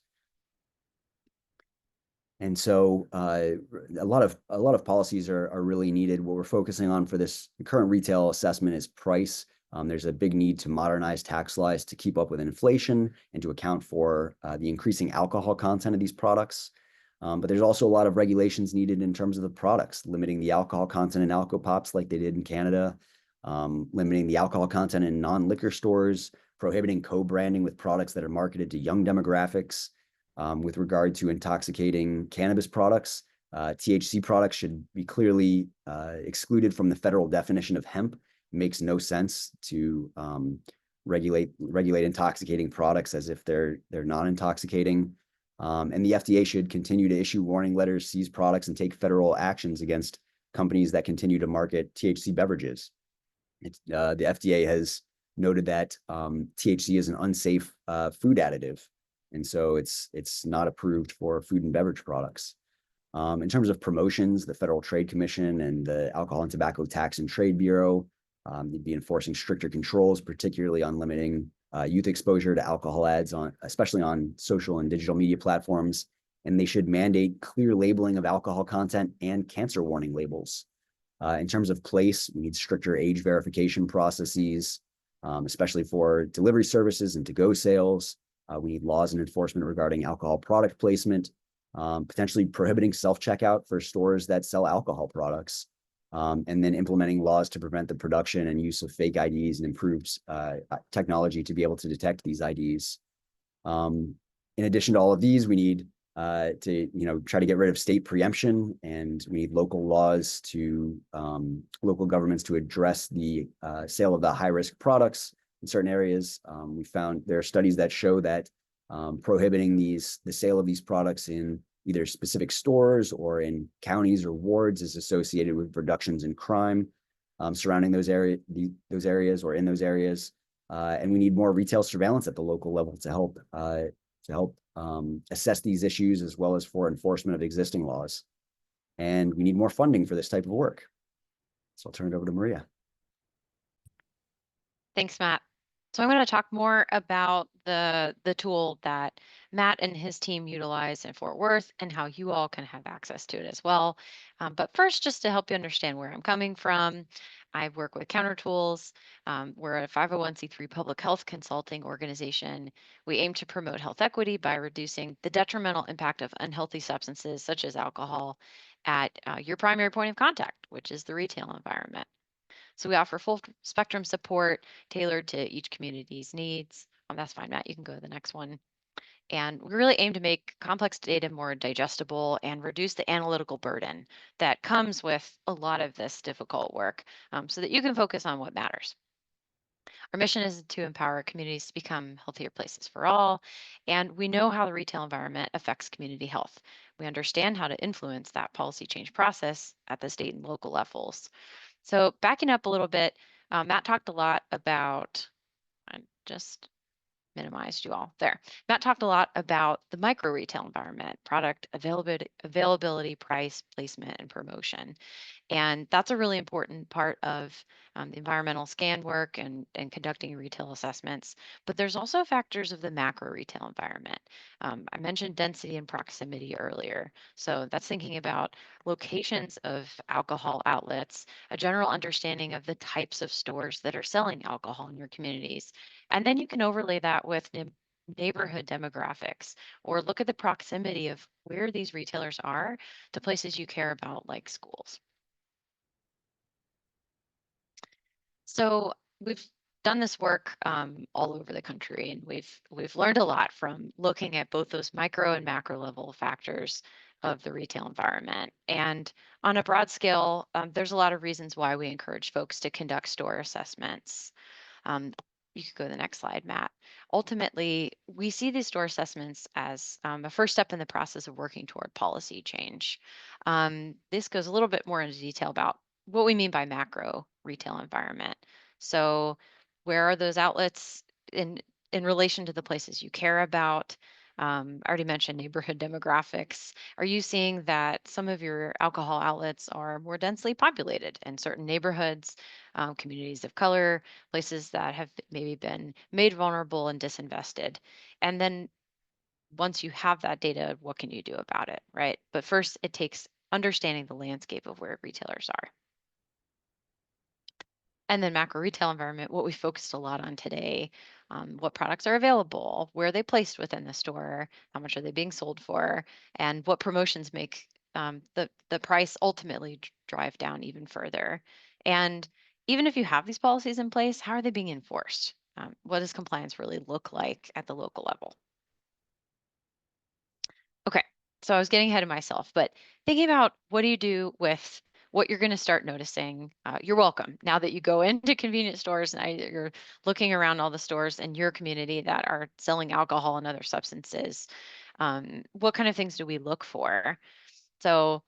And so a lot of policies are really needed. What we're focusing on for this current retail assessment is price. There's a big need to modernize tax laws to keep up with inflation and to account for the increasing alcohol content of these products. But there's also a lot of regulations needed in terms of the products, limiting the alcohol content in Alco Pops like they did in Canada, limiting the alcohol content in non-liquor stores, prohibiting co-branding with products that are marketed to young demographics. With regard to intoxicating cannabis products, THC products should be clearly excluded from the federal definition of hemp. It makes no sense to regulate intoxicating products as if they're not intoxicating. And the FDA should continue to issue warning letters, seize products, and take federal actions against companies that continue to market THC beverages. The FDA has noted that THC is an unsafe food additive. And so it's not approved for food and beverage products. In terms of promotions, the Federal Trade Commission and the Alcohol and Tobacco Tax and Trade Bureau, they'd be enforcing stricter controls, particularly on limiting youth exposure to alcohol ads, especially on social and digital media platforms. And they should mandate clear labeling of alcohol content and cancer warning labels. In terms of place, we need stricter age verification processes, especially for delivery services and to-go sales. We need laws and enforcement regarding alcohol product placement, potentially prohibiting self-checkout for stores that sell alcohol products, and then implementing laws to prevent the production and use of fake IDs and improved technology to be able to detect these IDs. In addition to all of these, we need to try to get rid of state preemption, and we need local laws to local governments to address the sale of the high-risk products in certain areas. We found there are studies that show that prohibiting the sale of these products in either specific stores or in counties or wards is associated with reductions in crime surrounding those areas or in those areas. And we need more retail surveillance at the local level to help assess these issues, as well as for enforcement of existing laws. And we need more funding for this type of work. So I'll turn it over to Maria. Thanks, Matt. So I'm going to talk more about the tool that Matt and his team utilize in Fort Worth and how you all can have access to it as well. But first, just to help you understand where I'm coming from, I work with Counter Tools. We're a 501(c)(3) public health consulting organization. We aim to promote health equity by reducing the detrimental impact of unhealthy substances such as alcohol at your primary point of contact, which is the retail environment. So we offer full spectrum support tailored to each community's needs. That's fine, Matt. You can go to the next one. And we really aim to make complex data more digestible and reduce the analytical burden that comes with a lot of this difficult work so that you can focus on what matters. Our mission is to empower communities to become healthier places for all. And we know how the retail environment affects community health. We understand how to influence that policy change process at the state and local levels. So backing up a little bit, Matt talked a lot about, I just minimized you all there. Matt talked a lot about the micro retail environment, product availability, price, placement, and promotion. And that's a really important part of the environmental scan work and conducting retail assessments. But there's also factors of the macro retail environment. I mentioned density and proximity earlier. So that's thinking about locations of alcohol outlets, a general understanding of the types of stores that are selling alcohol in your communities. And then you can overlay that with neighborhood demographics or look at the proximity of where these retailers are to places you care about, like schools. So we've done this work all over the country, and we've learned a lot from looking at both those micro and macro level factors of the retail environment. And on a broad scale, there's a lot of reasons why we encourage folks to conduct store assessments. Um, you could go to the next slide, Matt. Ultimately, we see these store assessments as a first step in the process of working toward policy change. This goes a little bit more into detail about what we mean by macro retail environment. So, where are those outlets in relation to the places you care about? I already mentioned neighborhood demographics. Are you seeing that some of your alcohol outlets are more densely populated in certain neighborhoods, communities of color, places that have maybe been made vulnerable and disinvested? And then once you have that data, what can you do about it, right? But first, it takes understanding the landscape of where retailers are. And then macro retail environment, what we focused a lot on today, what products are available, where are they placed within the store, how much are they being sold for, and what promotions make the price ultimately drive down even further. And even if you have these policies in place, how are they being enforced? What does compliance really look like at the local level? Okay, so I was getting ahead of myself, but thinking about what do you do with what you're going to start noticing? You're welcome. Now that you go into convenience stores and you're looking around all the stores in your community that are selling alcohol and other substances, what kind of things do we look for? So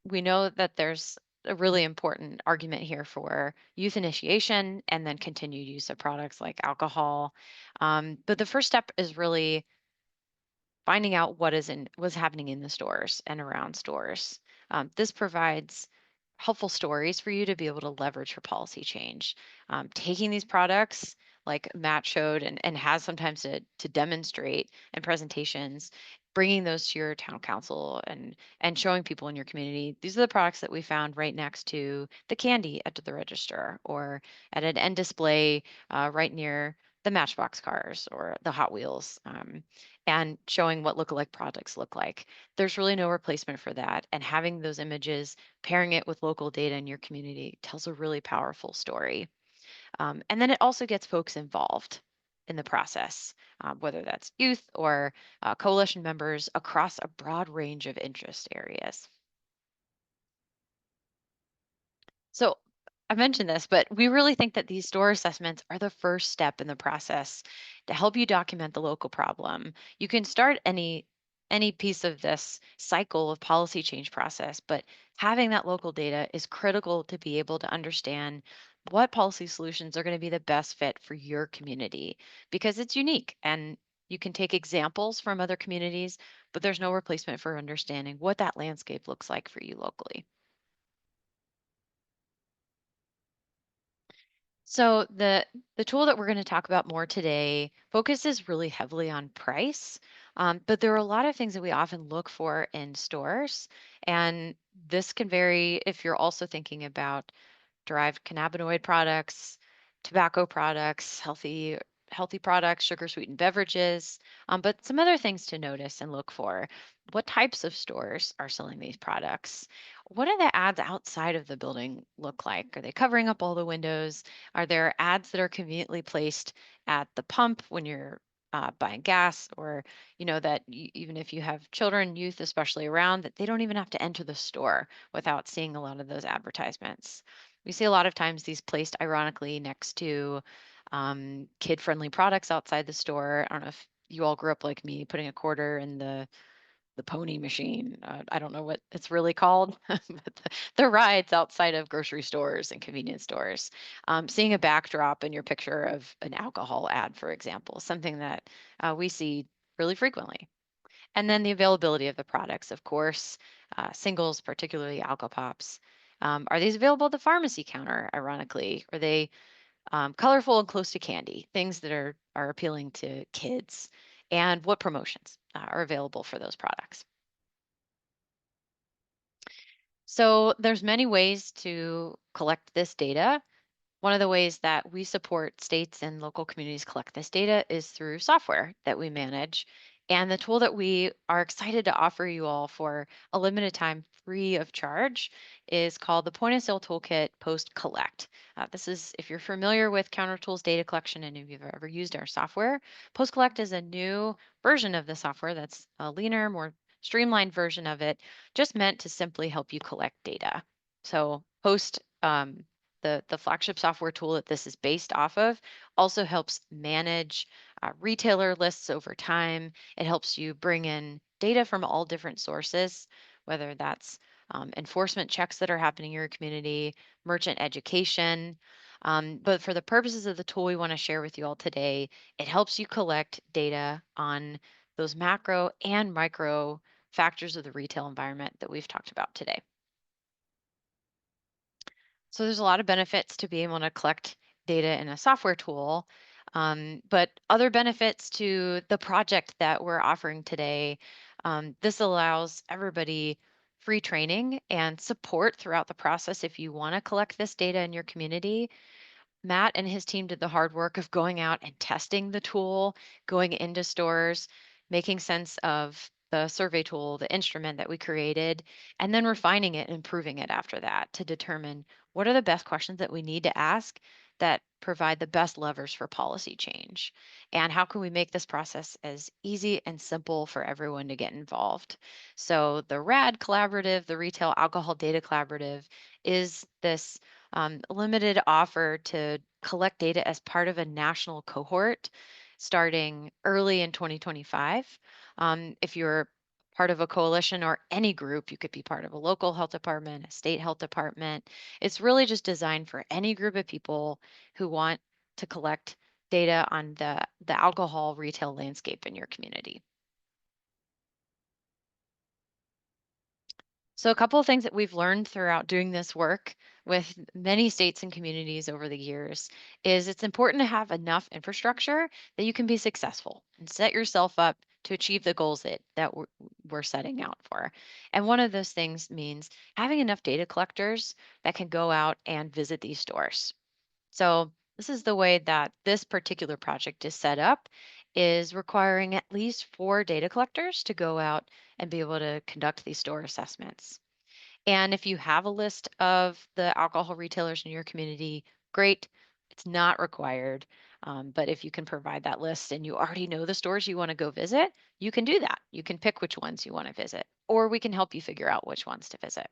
we know that there's a really important argument here for youth initiation and then continued use of products like alcohol. But the first step is really finding out what's happening in the stores and around stores. This provides helpful stories for you to be able to leverage for policy change. Taking these products, like Matt showed and has sometimes to demonstrate in presentations, bringing those to your town council and showing people in your community, these are the products that we found right next to the candy at the register or at an end display right near the Matchbox cars or the Hot Wheels. And showing what lookalike products look like. There's really no replacement for that. And having those images, pairing it with local data in your community tells a really powerful story. And then it also gets folks involved in the process, whether that's youth or coalition members across a broad range of interest areas. So I mentioned this, but we really think that these store assessments are the first step in the process to help you document the local problem. You can start any piece of this cycle of policy change process, but having that local data is critical to be able to understand what policy solutions are going to be the best fit for your community because it's unique and you can take examples from other communities, but there's no replacement for understanding what that landscape looks like for you locally. So the tool that we're going to talk about more today focuses really heavily on price, but there are a lot of things that we often look for in stores, and this can vary if you're also thinking about derived cannabinoid products, tobacco products, healthy products, sugar sweetened beverages, but some other things to notice and look for. What types of stores are selling these products? What do the ads outside of the building look like? Are they covering up all the windows? Are there ads that are conveniently placed at the pump when you're buying gas, or that even if you have children, youth especially around, that they don't even have to enter the store without seeing a lot of those advertisements. We see a lot of times these placed ironically next to kid-friendly products outside the store. I don't know if you all grew up like me, putting a quarter in the pony machine. I don't know what it's really called, but the rides outside of grocery stores and convenience stores. Seeing a backdrop in your picture of an alcohol ad, for example, is something that we see really frequently. And then the availability of the products, of course, singles, particularly alcopops. Are these available at the pharmacy counter, ironically? Are they colorful and close to candy, things that are appealing to kids? And what promotions are available for those products? So there's many ways to collect this data. One of the ways that we support states and local communities collect this data is through software that we manage. And the tool that we are excited to offer you all for a limited time free of charge is called the Point of Sale Toolkit Post Collect. This is, if you're familiar with Counter Tools data collection and if you've ever used our software, Post Collect is a new version of the software that's a leaner, more streamlined version of it, just meant to simply help you collect data. So Post the flagship software tool that this is based off of also helps manage retailer lists over time. It helps you bring in data from all different sources, whether that's enforcement checks that are happening in your community, merchant education. But for the purposes of the tool we want to share with you all today, it helps you collect data on those macro and micro factors of the retail environment that we've talked about today. So there's a lot of benefits to being able to collect data in a software tool, but other benefits to the project that we're offering today. This allows everybody free training and support throughout the process if you want to collect this data in your community. Matt and his team did the hard work of going out and testing the tool, going into stores, making sense of the survey tool, the instrument that we created, and then refining it and improving it after that to determine what are the best questions that we need to ask that provide the best levers for policy change. And how can we make this process as easy and simple for everyone to get involved? So, the RAD collaborative, the Retail Alcohol Data Collaborative, is this limited offer to collect data as part of a national cohort starting early in 2025. If you're part of a coalition or any group, you could be part of a local health department, a state health department. It's really just designed for any group of people who want to collect data on the alcohol retail landscape in your community. So, a couple of things that we've learned throughout doing this work with many states and communities over the years is it's important to have enough infrastructure that you can be successful and set yourself up to achieve the goals that we're setting out for. And one of those things means having enough data collectors that can go out and visit these stores. So, this is the way that this particular project is set up is requiring at least 4 data collectors to go out and be able to conduct these store assessments. And if you have a list of the alcohol retailers in your community, great. It's not required. But if you can provide that list and you already know the stores you want to go visit, you can do that. You can pick which ones you want to visit, or we can help you figure out which ones to visit.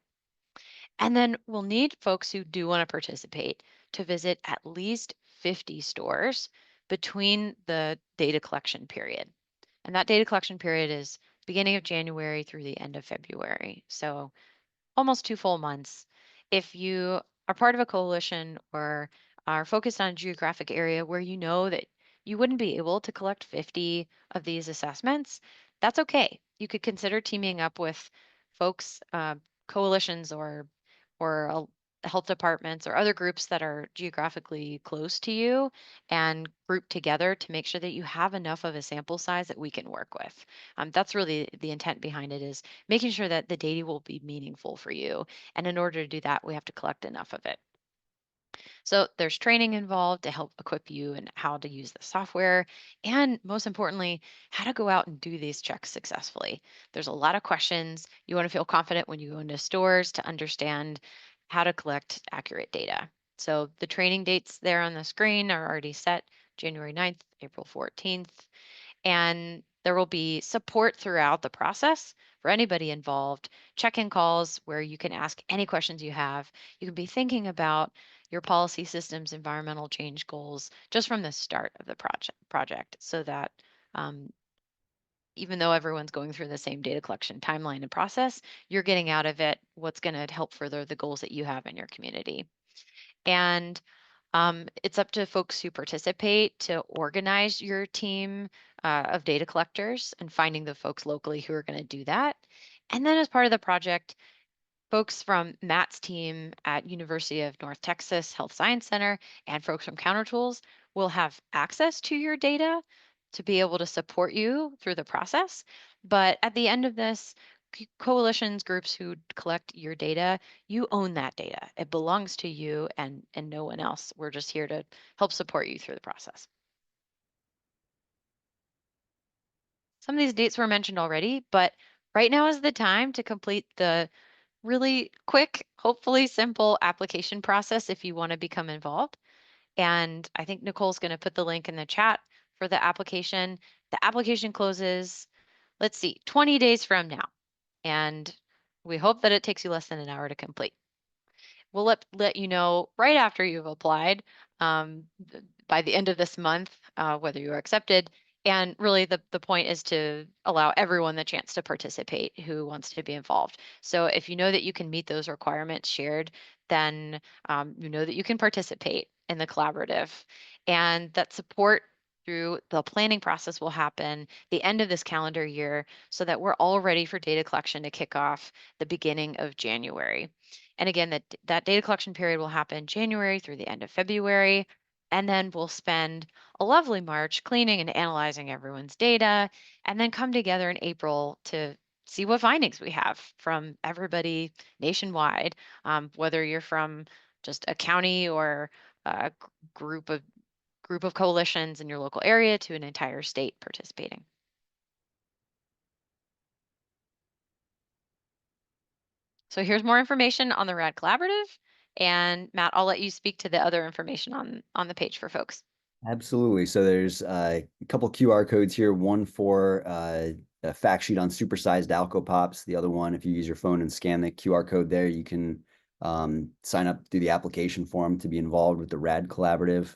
And then we'll need folks who do want to participate to visit at least 50 stores between the data collection period. And that data collection period is beginning of January through the end of February. So almost 2 full months. If you are part of a coalition or are focused on a geographic area where you know that you wouldn't be able to collect 50 of these assessments, that's okay. You could consider teaming up with folks, coalitions, or health departments or other groups that are geographically close to you and group together to make sure that you have enough of a sample size that we can work with. That's really the intent behind it, is making sure that the data will be meaningful for you. And in order to do that, we have to collect enough of it. So there's training involved to help equip you in how to use the software, and most importantly, how to go out and do these checks successfully. There's a lot of questions. You want to feel confident when you go into stores to understand how to collect accurate data. So the training dates there on the screen are already set: January 9th, April 14th. And there will be support throughout the process for anybody involved, check-in calls where you can ask any questions you have. You can be thinking about your policy systems, environmental change goals, just from the start of the project, so that um, even though everyone's going through the same data collection timeline and process, you're getting out of it what's going to help further the goals that you have in your community. And it's up to folks who participate to organize your team of data collectors and finding the folks locally who are going to do that. And then as part of the project, folks from Matt's team at University of North Texas Health Science Center and folks from CounterTools will have access to your data to be able to support you through the process. But at the end of this, coalitions, groups who collect your data, you own that data. It belongs to you and no one else. We're just here to help support you through the process. Some of these dates were mentioned already, but right now is the time to complete the really quick, hopefully simple application process if you want to become involved. And I think Nicole's going to put the link in the chat for the application. The application closes, let's see, 20 days from now. And we hope that it takes you less than an hour to complete. We'll let you know right after you've applied, by the end of this month, whether you are accepted. And really the point is to allow everyone the chance to participate who wants to be involved. So if you know that you can meet those requirements shared, then you know that you can participate in the collaborative, and that support through the planning process will happen the end of this calendar year, so that we're all ready for data collection to kick off the beginning of January. And again, that data collection period will happen January through the end of February. And then we'll spend a lovely March cleaning and analyzing everyone's data, and then come together in April to see what findings we have from everybody nationwide, whether you're from just a county or a group of coalitions in your local area to an entire state participating. So here's more information on the RAD Collaborative. And Matt, I'll let you speak to the other information on the page for folks. Absolutely. So there's a couple QR codes here, one for a fact sheet on supersized alco pops. The other one, if you use your phone and scan the QR code there, you can sign up through the application form to be involved with the RAD Collaborative.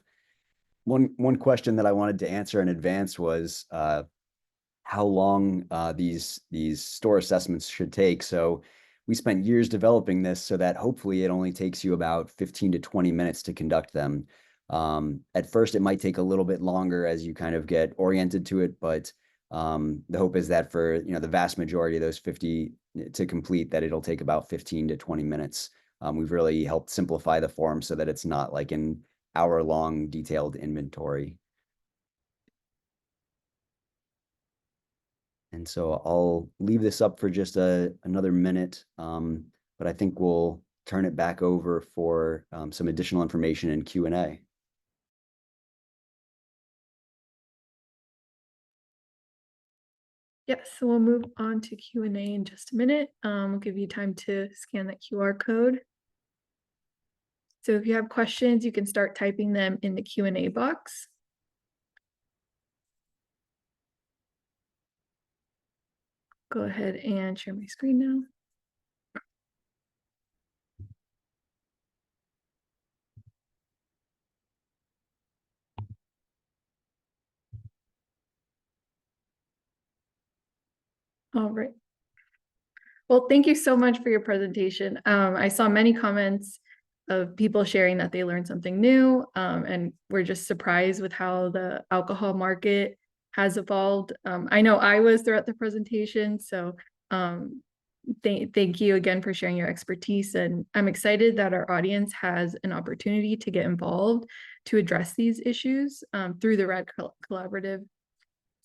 One question that I wanted to answer in advance was how long these store assessments should take. So we spent years developing this so that hopefully it only takes you about 15 to 20 minutes to conduct them. At first, it might take a little bit longer as you kind of get oriented to it, but the hope is that for the vast majority of those 50 to complete, that it'll take about 15 to 20 minutes. We've really helped simplify the form so that it's not like an hour-long detailed inventory. And so I'll leave this up for just another minute, but I think we'll turn it back over for some additional information in Q&A. Yes, so we'll move on to Q&A in just a minute. We'll give you time to scan that QR code. So if you have questions, you can start typing them in the Q&A box. Go ahead and share my screen now. All right. Well, thank you so much for your presentation. I saw many comments of people sharing that they learned something new, and we're just surprised with how the alcohol market has evolved. I know I was throughout the presentation, so Thank you again for sharing your expertise. And I'm excited that our audience has an opportunity to get involved to address these issues through the RAD Collaborative.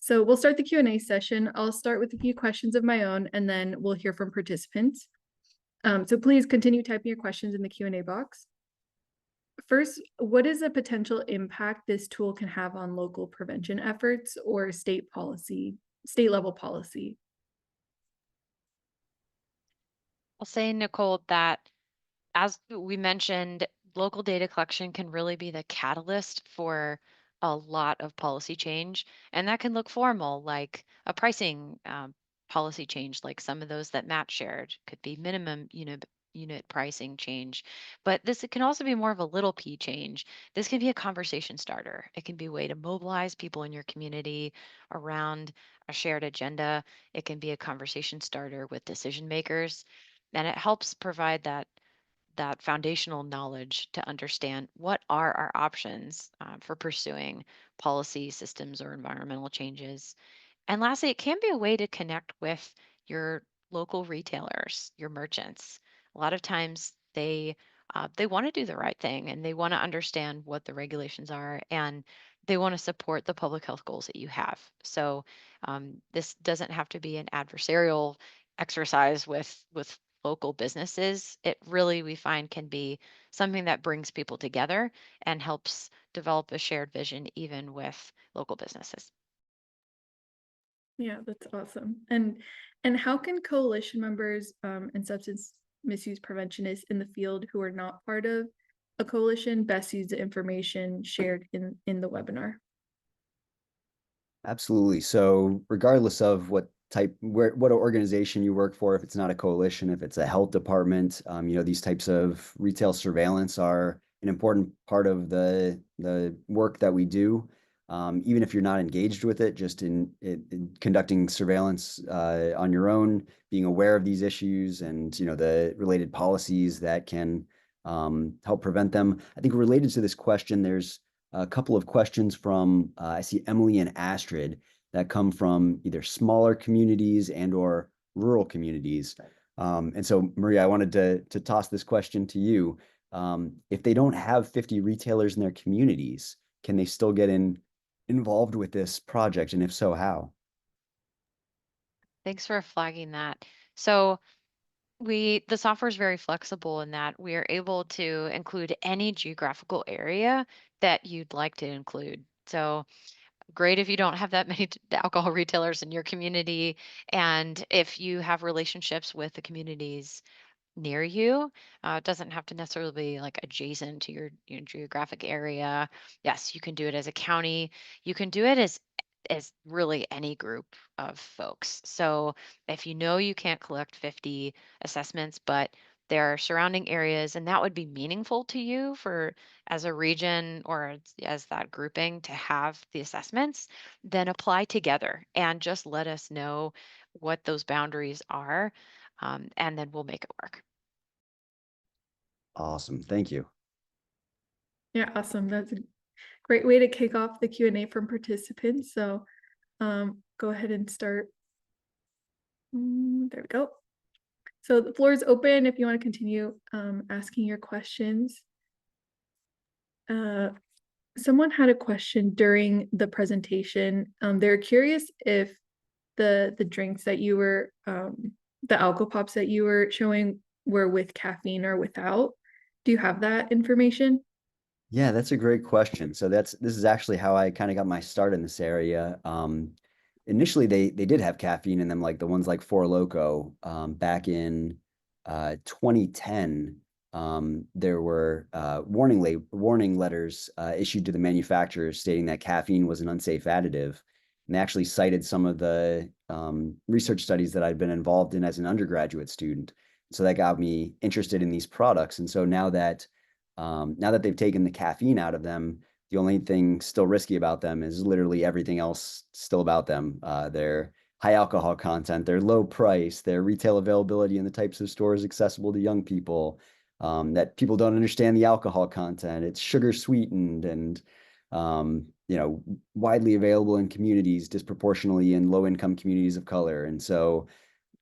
So we'll start the Q&A session. I'll start with a few questions of my own, and then we'll hear from participants. So please continue typing your questions in the Q&A box. First, what is a potential impact this tool can have on local prevention efforts or state level policy? I'll say, Nicole, that as we mentioned, local data collection can really be the catalyst for a lot of policy change. And that can look formal, like a pricing policy change, like some of those that Matt shared, could be minimum unit pricing change. But this it can also be more of a little p change. This can be a conversation starter. It can be a way to mobilize people in your community around a shared agenda. It can be a conversation starter with decision makers. And it helps provide that foundational knowledge to understand what are our options for pursuing policy systems or environmental changes. And lastly, it can be a way to connect with your local retailers, your merchants. A lot of times they want to do the right thing and they want to understand what the regulations are and they want to support the public health goals that you have. So this doesn't have to be an adversarial exercise with local businesses. It really we find can be something that brings people together and helps develop a shared vision even with local businesses. Yeah, that's awesome. And how can coalition members and substance misuse preventionists in the field who are not part of a coalition best use the information shared in the webinar? Absolutely. So regardless of what organization you work for, if it's not a coalition, if it's a health department, these types of retail surveillance are an important part of the work that we do. Even if you're not engaged with it, just in conducting surveillance on your own, being aware of these issues and the related policies that can help prevent them. I think related to this question, there's a couple of questions from I see Emily and Astrid that come from either smaller communities and or rural communities. And so, Maria, I wanted to toss this question to you. If they don't have 50 retailers in their communities, can they still get involved with this project? And if so, how? Thanks for flagging that. So the software is very flexible in that we are able to include any geographical area that you'd like to include. So great if you don't have that many alcohol retailers in your community. And if you have relationships with the communities near you. It doesn't have to necessarily be like adjacent to your geographic area. Yes, you can do it as a county. You can do it as really any group of folks. So if you know you can't collect 50 assessments, but there are surrounding areas and that would be meaningful to you for as a region or as that grouping to have the assessments, then apply together and just let us know what those boundaries are. And then we'll make it work. Awesome. Thank you. Yeah, awesome. That's a great way to kick off the Q&A from participants. So go ahead and start. There we go. So the floor is open if you want to continue asking your questions. Someone had a question during the presentation. They're curious if the drinks that you were, the alcohol pops that you were showing were with caffeine or without. Do you have that information? Yeah, that's a great question. So this is actually how I kind of got my start in this area. Initially they did have caffeine in them, like the ones like Four Loko. Back in 2010, there were warning letters issued to the manufacturers stating that caffeine was an unsafe additive. And they actually cited some of the research studies that I'd been involved in as an undergraduate student. So that got me interested in these products. And so now that they've taken the caffeine out of them, the only thing still risky about them is literally everything else still about them. Their high alcohol content, their low price, their retail availability in the types of stores accessible to young people, that people don't understand the alcohol content. It's sugar sweetened and widely available in communities disproportionately in low income communities of color. And so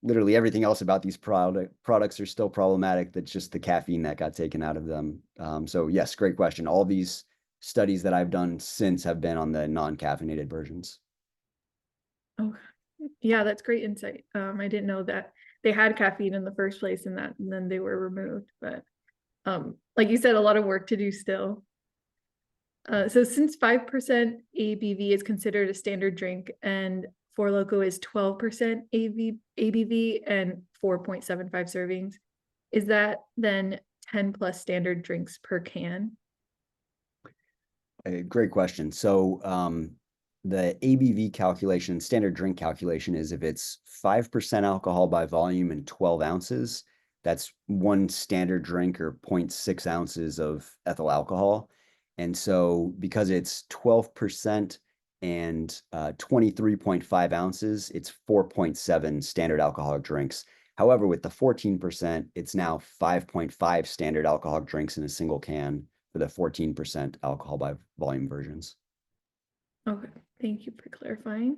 literally everything else about these products are still problematic. That's just the caffeine that got taken out of them. So yes, great question. All these studies that I've done since have been on the non-caffeinated versions. Oh, yeah, that's great insight. I didn't know that they had caffeine in the first place and then they were removed. But like you said, a lot of work to do still. So since 5% ABV is considered a standard drink and Four Loko is 12% ABV and 4.75 servings, is that then 10 plus standard drinks per can? Great question. So the ABV calculation, standard drink calculation, is if it's 5% alcohol by volume and 12 ounces, that's one standard drink or 0.6 ounces of ethyl alcohol. And so because it's 12% and 23.5 ounces, it's 4.7 standard alcoholic drinks. However, with the 14%, it's now 5.5 standard alcoholic drinks in a single can for the 14% alcohol by volume versions. Okay, thank you for clarifying.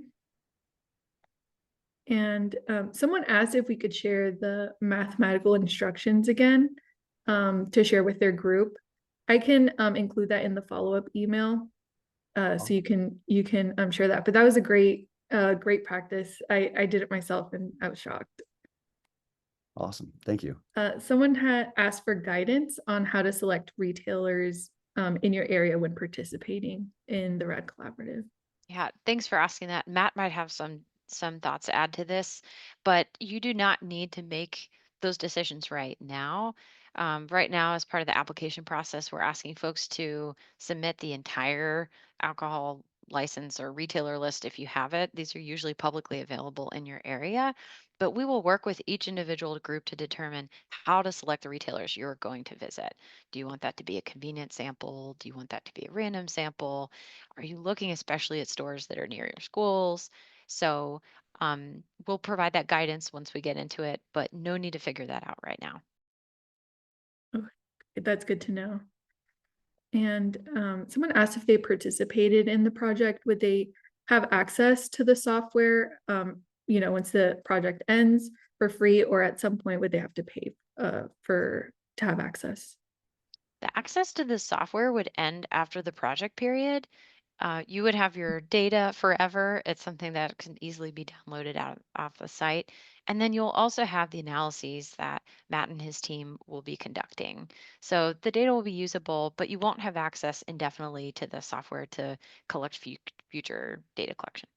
And someone asked if we could share the mathematical instructions again to share with their group. I can include that in the follow-up email, so you can share that. But that was a great practice. I did it myself and I was shocked. Awesome, thank you. Someone had asked for guidance on how to select retailers in your area when participating in the RED Collaborative. Yeah, thanks for asking that. Matt might have some thoughts to add to this, but you do not need to make those decisions right now. Right now, as part of the application process, we're asking folks to submit the entire alcohol license or retailer list if you have it. These are usually publicly available in your area, but we will work with each individual group to determine how to select the retailers you're going to visit. Do you want that to be a convenient sample? Do you want that to be a random sample? Are you looking especially at stores that are near your schools? So we'll provide that guidance once we get into it, but no need to figure that out right now. Okay, that's good to know. And someone asked if they participated in the project, would they have access to the software, once the project ends for free, or at some point would they have to pay to have access? The access to the software would end after the project period. You would have your data forever. It's something that can easily be downloaded out off the site. And then you'll also have the analyses that Matt and his team will be conducting. So the data will be usable, but you won't have access indefinitely to the software to collect future data collection.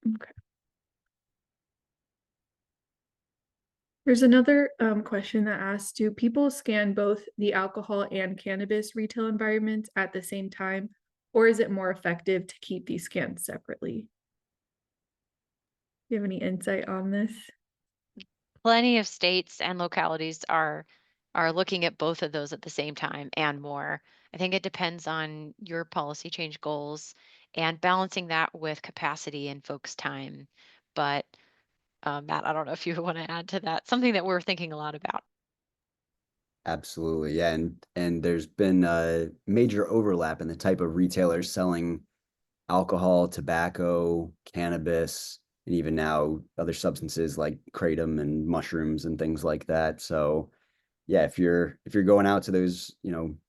Okay. There's another question that asks, do people scan both the alcohol and cannabis retail environments at the same time, or is it more effective to keep these scans separately? Do you have any insight on this? Plenty of states and localities are looking at both of those at the same time and more. I think it depends on your policy change goals and balancing that with capacity and folks' time. But Matt, I don't know if you want to add to that. Something that we're thinking a lot about. Absolutely, yeah, and there's been a major overlap in the type of retailers selling alcohol, tobacco, cannabis, and even now other substances like kratom and mushrooms and things like that. So yeah, if you're going out to those,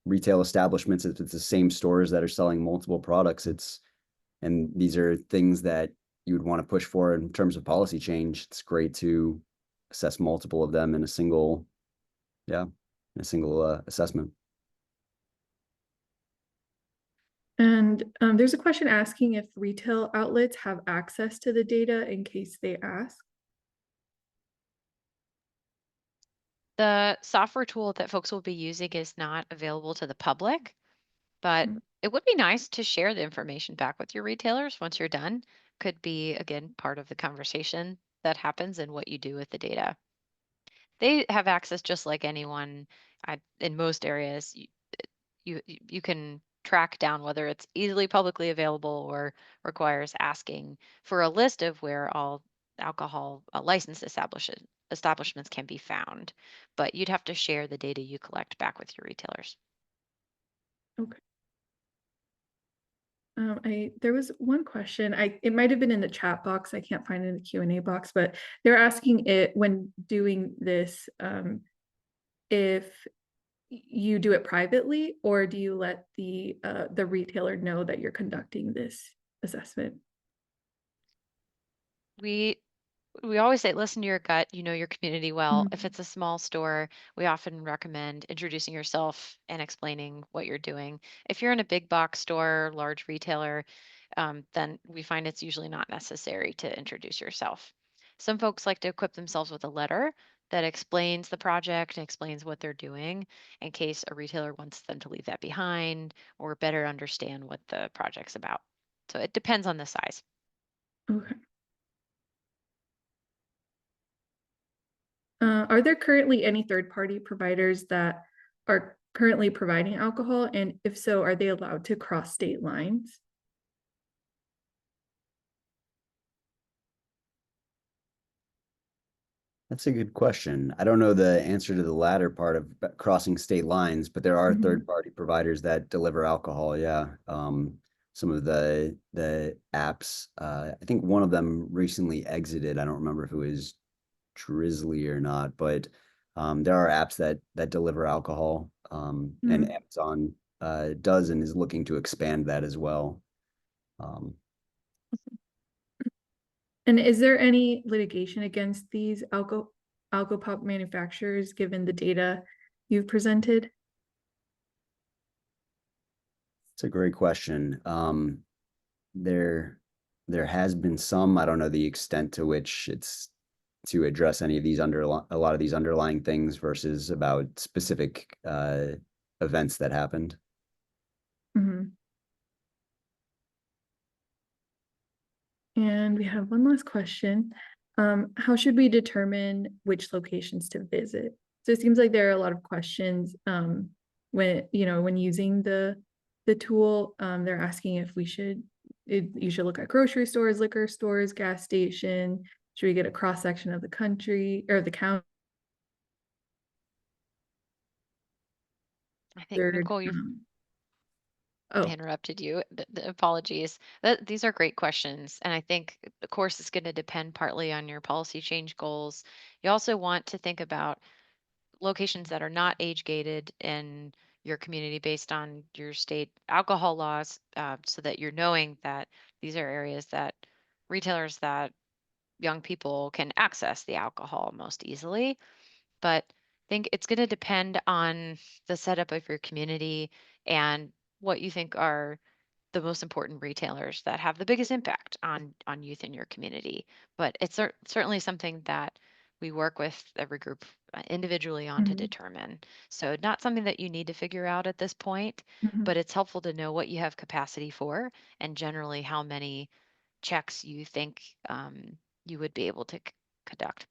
retail establishments, if it's the same stores that are selling multiple products, and these are things that you would want to push for in terms of policy change. It's great to assess multiple of them in a single, yeah, in a single assessment. And there's a question asking if retail outlets have access to the data in case they ask. The software tool that folks will be using is not available to the public, but Mm. it would be nice to share the information back with your retailers once you're done. Could be, again, part of the conversation that happens and what you do with the data. They have access just like anyone. In most areas. You can track down whether it's easily publicly available or requires asking for a list of where all alcohol licensed establishments can be found. But you'd have to share the data you collect back with your retailers. Okay. There was one question. It might have been in the chat box. I can't find it in the Q&A box, but they're asking it when doing this, if you do it privately, or do you let the retailer know that you're conducting this assessment? We always say listen to your gut, you know your community well. If Mhm. it's a small store, we often recommend introducing yourself and explaining what you're doing. If you're in a big box store, large retailer, then we find it's usually not necessary to introduce yourself. Some folks like to equip themselves with a letter that explains the project and explains what they're doing in case a retailer wants them to leave that behind or better understand what the project's about. So it depends on the size. Okay. Are there currently any third-party providers that are currently providing alcohol? And if so, are they allowed to cross state lines? That's a good question. I don't know the answer to the latter part of crossing state lines, but there are Mhm. third-party providers that deliver alcohol. Yeah. Some of the apps, I think one of them recently exited. I don't remember if it was Drizzly or not, but there are apps that deliver alcohol, and Mm. Amazon does and is looking to expand that as well. Um, And is there any litigation against these alcohol manufacturers, given the data you've presented? it's a great question. There there has been some, I don't know the extent to which it's to address any of these a lot of these underlying things versus about specific events that happened. Mhm. And we have one last question. How should we determine which locations to visit? So it seems like there are a lot of questions when using the tool. They're asking if you should look at grocery stores, liquor stores, gas station. Should we get a cross section of the country or the county? I think, Third, Nicole, you've oh, interrupted you. Apologies. These are great questions. And I think, of course, it's going to depend partly on your policy change goals. You also want to think about locations that are not age gated in your community based on your state alcohol laws, so that you're knowing that these are areas that retailers that young people can access the alcohol most easily. But I think it's going to depend on the setup of your community and what you think are the most important retailers that have the biggest impact on youth in your community. But it's certainly something that we work with every group individually on to mhm, determine. So not something that you need to figure out at this point, mhm. but it's helpful to know what you have capacity for and generally how many checks you think you would be able to conduct.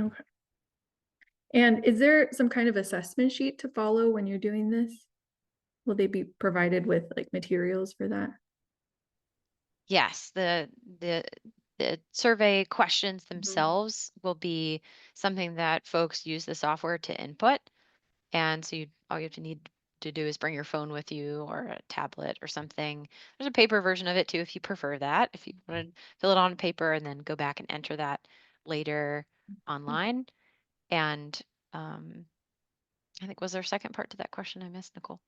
Okay. And is there some kind of assessment sheet to follow when you're doing this? Will they be provided with like materials for that? Yes, the the survey questions Mhm. themselves will be something that folks use the software to input. And so all you have to need to do is bring your phone with you or a tablet or something. There's a paper version of it too, if you prefer that. If you want to fill it on paper and then go back and enter that later online. And um, I think was there a second part to that question I missed, Nicole?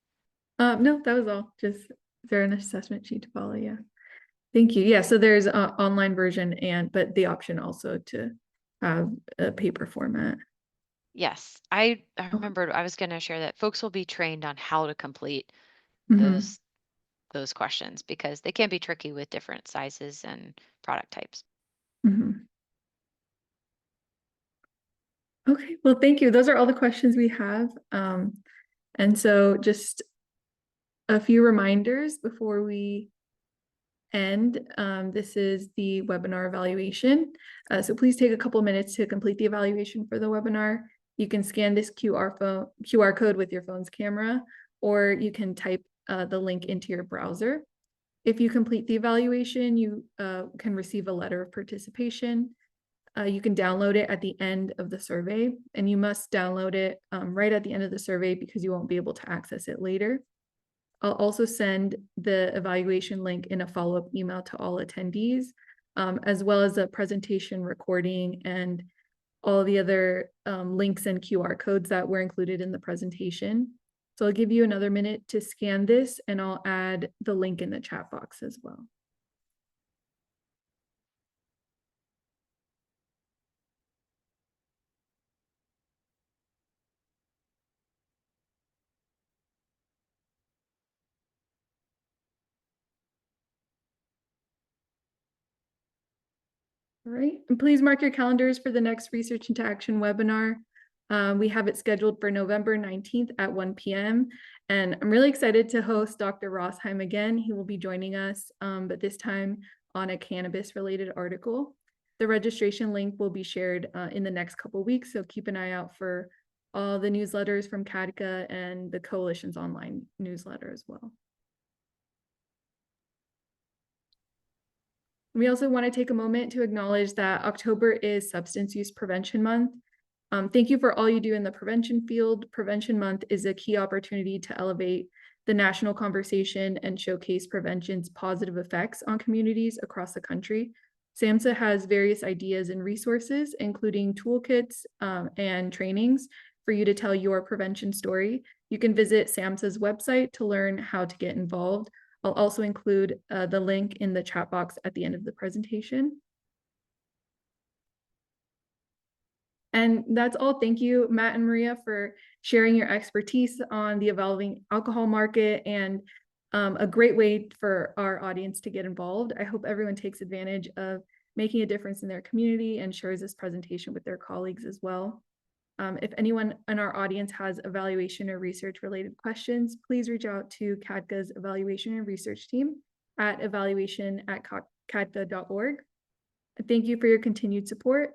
No, that was all. Just is there an assessment sheet to follow? Yeah. Thank you. Yeah, so there's an online version but the option also to have a paper format. Yes, I Oh, remembered I was going to share that folks will be trained on how to complete mhm, those those questions because they can be tricky with different sizes and product types. mhm. Okay, well, thank you. Those are all the questions we have. And so just a few reminders before we end. This is the webinar evaluation. So please take a couple minutes to complete the evaluation for the webinar. You can scan this QR code with your phone's camera, or you can type the link into your browser. If you complete the evaluation, you can receive a letter of participation. You can download it at the end of the survey, and you must download it right at the end of the survey because you won't be able to access it later. I'll also send the evaluation link in a follow-up email to all attendees, as well as a presentation recording and all the other links and QR codes that were included in the presentation. So I'll give you another minute to scan this, and I'll add the link in the chat box as well. All right, and please mark your calendars for the next Research into Action webinar. We have it scheduled for November 19th at 1 p.m. And I'm really excited to host Dr. Rosheim again. He will be joining us, but this time on a cannabis-related article. The registration link will be shared in the next couple of weeks, so keep an eye out for all the newsletters from CADCA and the Coalition's online newsletter as well. We also want to take a moment to acknowledge that October is Substance Use Prevention Month. Thank you for all you do in the prevention field. Prevention Month is a key opportunity to elevate the national conversation and showcase prevention's positive effects on communities across the country. SAMHSA has various ideas and resources, including toolkits and trainings for you to tell your prevention story. You can visit SAMHSA's website to learn how to get involved. I'll also include the link in the chat box at the end of the presentation. And that's all. Thank you, Matt and Maria, for sharing your expertise on the evolving alcohol market and a great way for our audience to get involved. I hope everyone takes advantage of making a difference in their community and shares this presentation with their colleagues as well. If anyone in our audience has evaluation or research related questions, please reach out to CADCA's evaluation and research team at evaluation@cadca.org. Thank you for your continued support.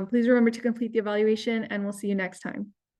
Please remember to complete the evaluation, and we'll see you next time.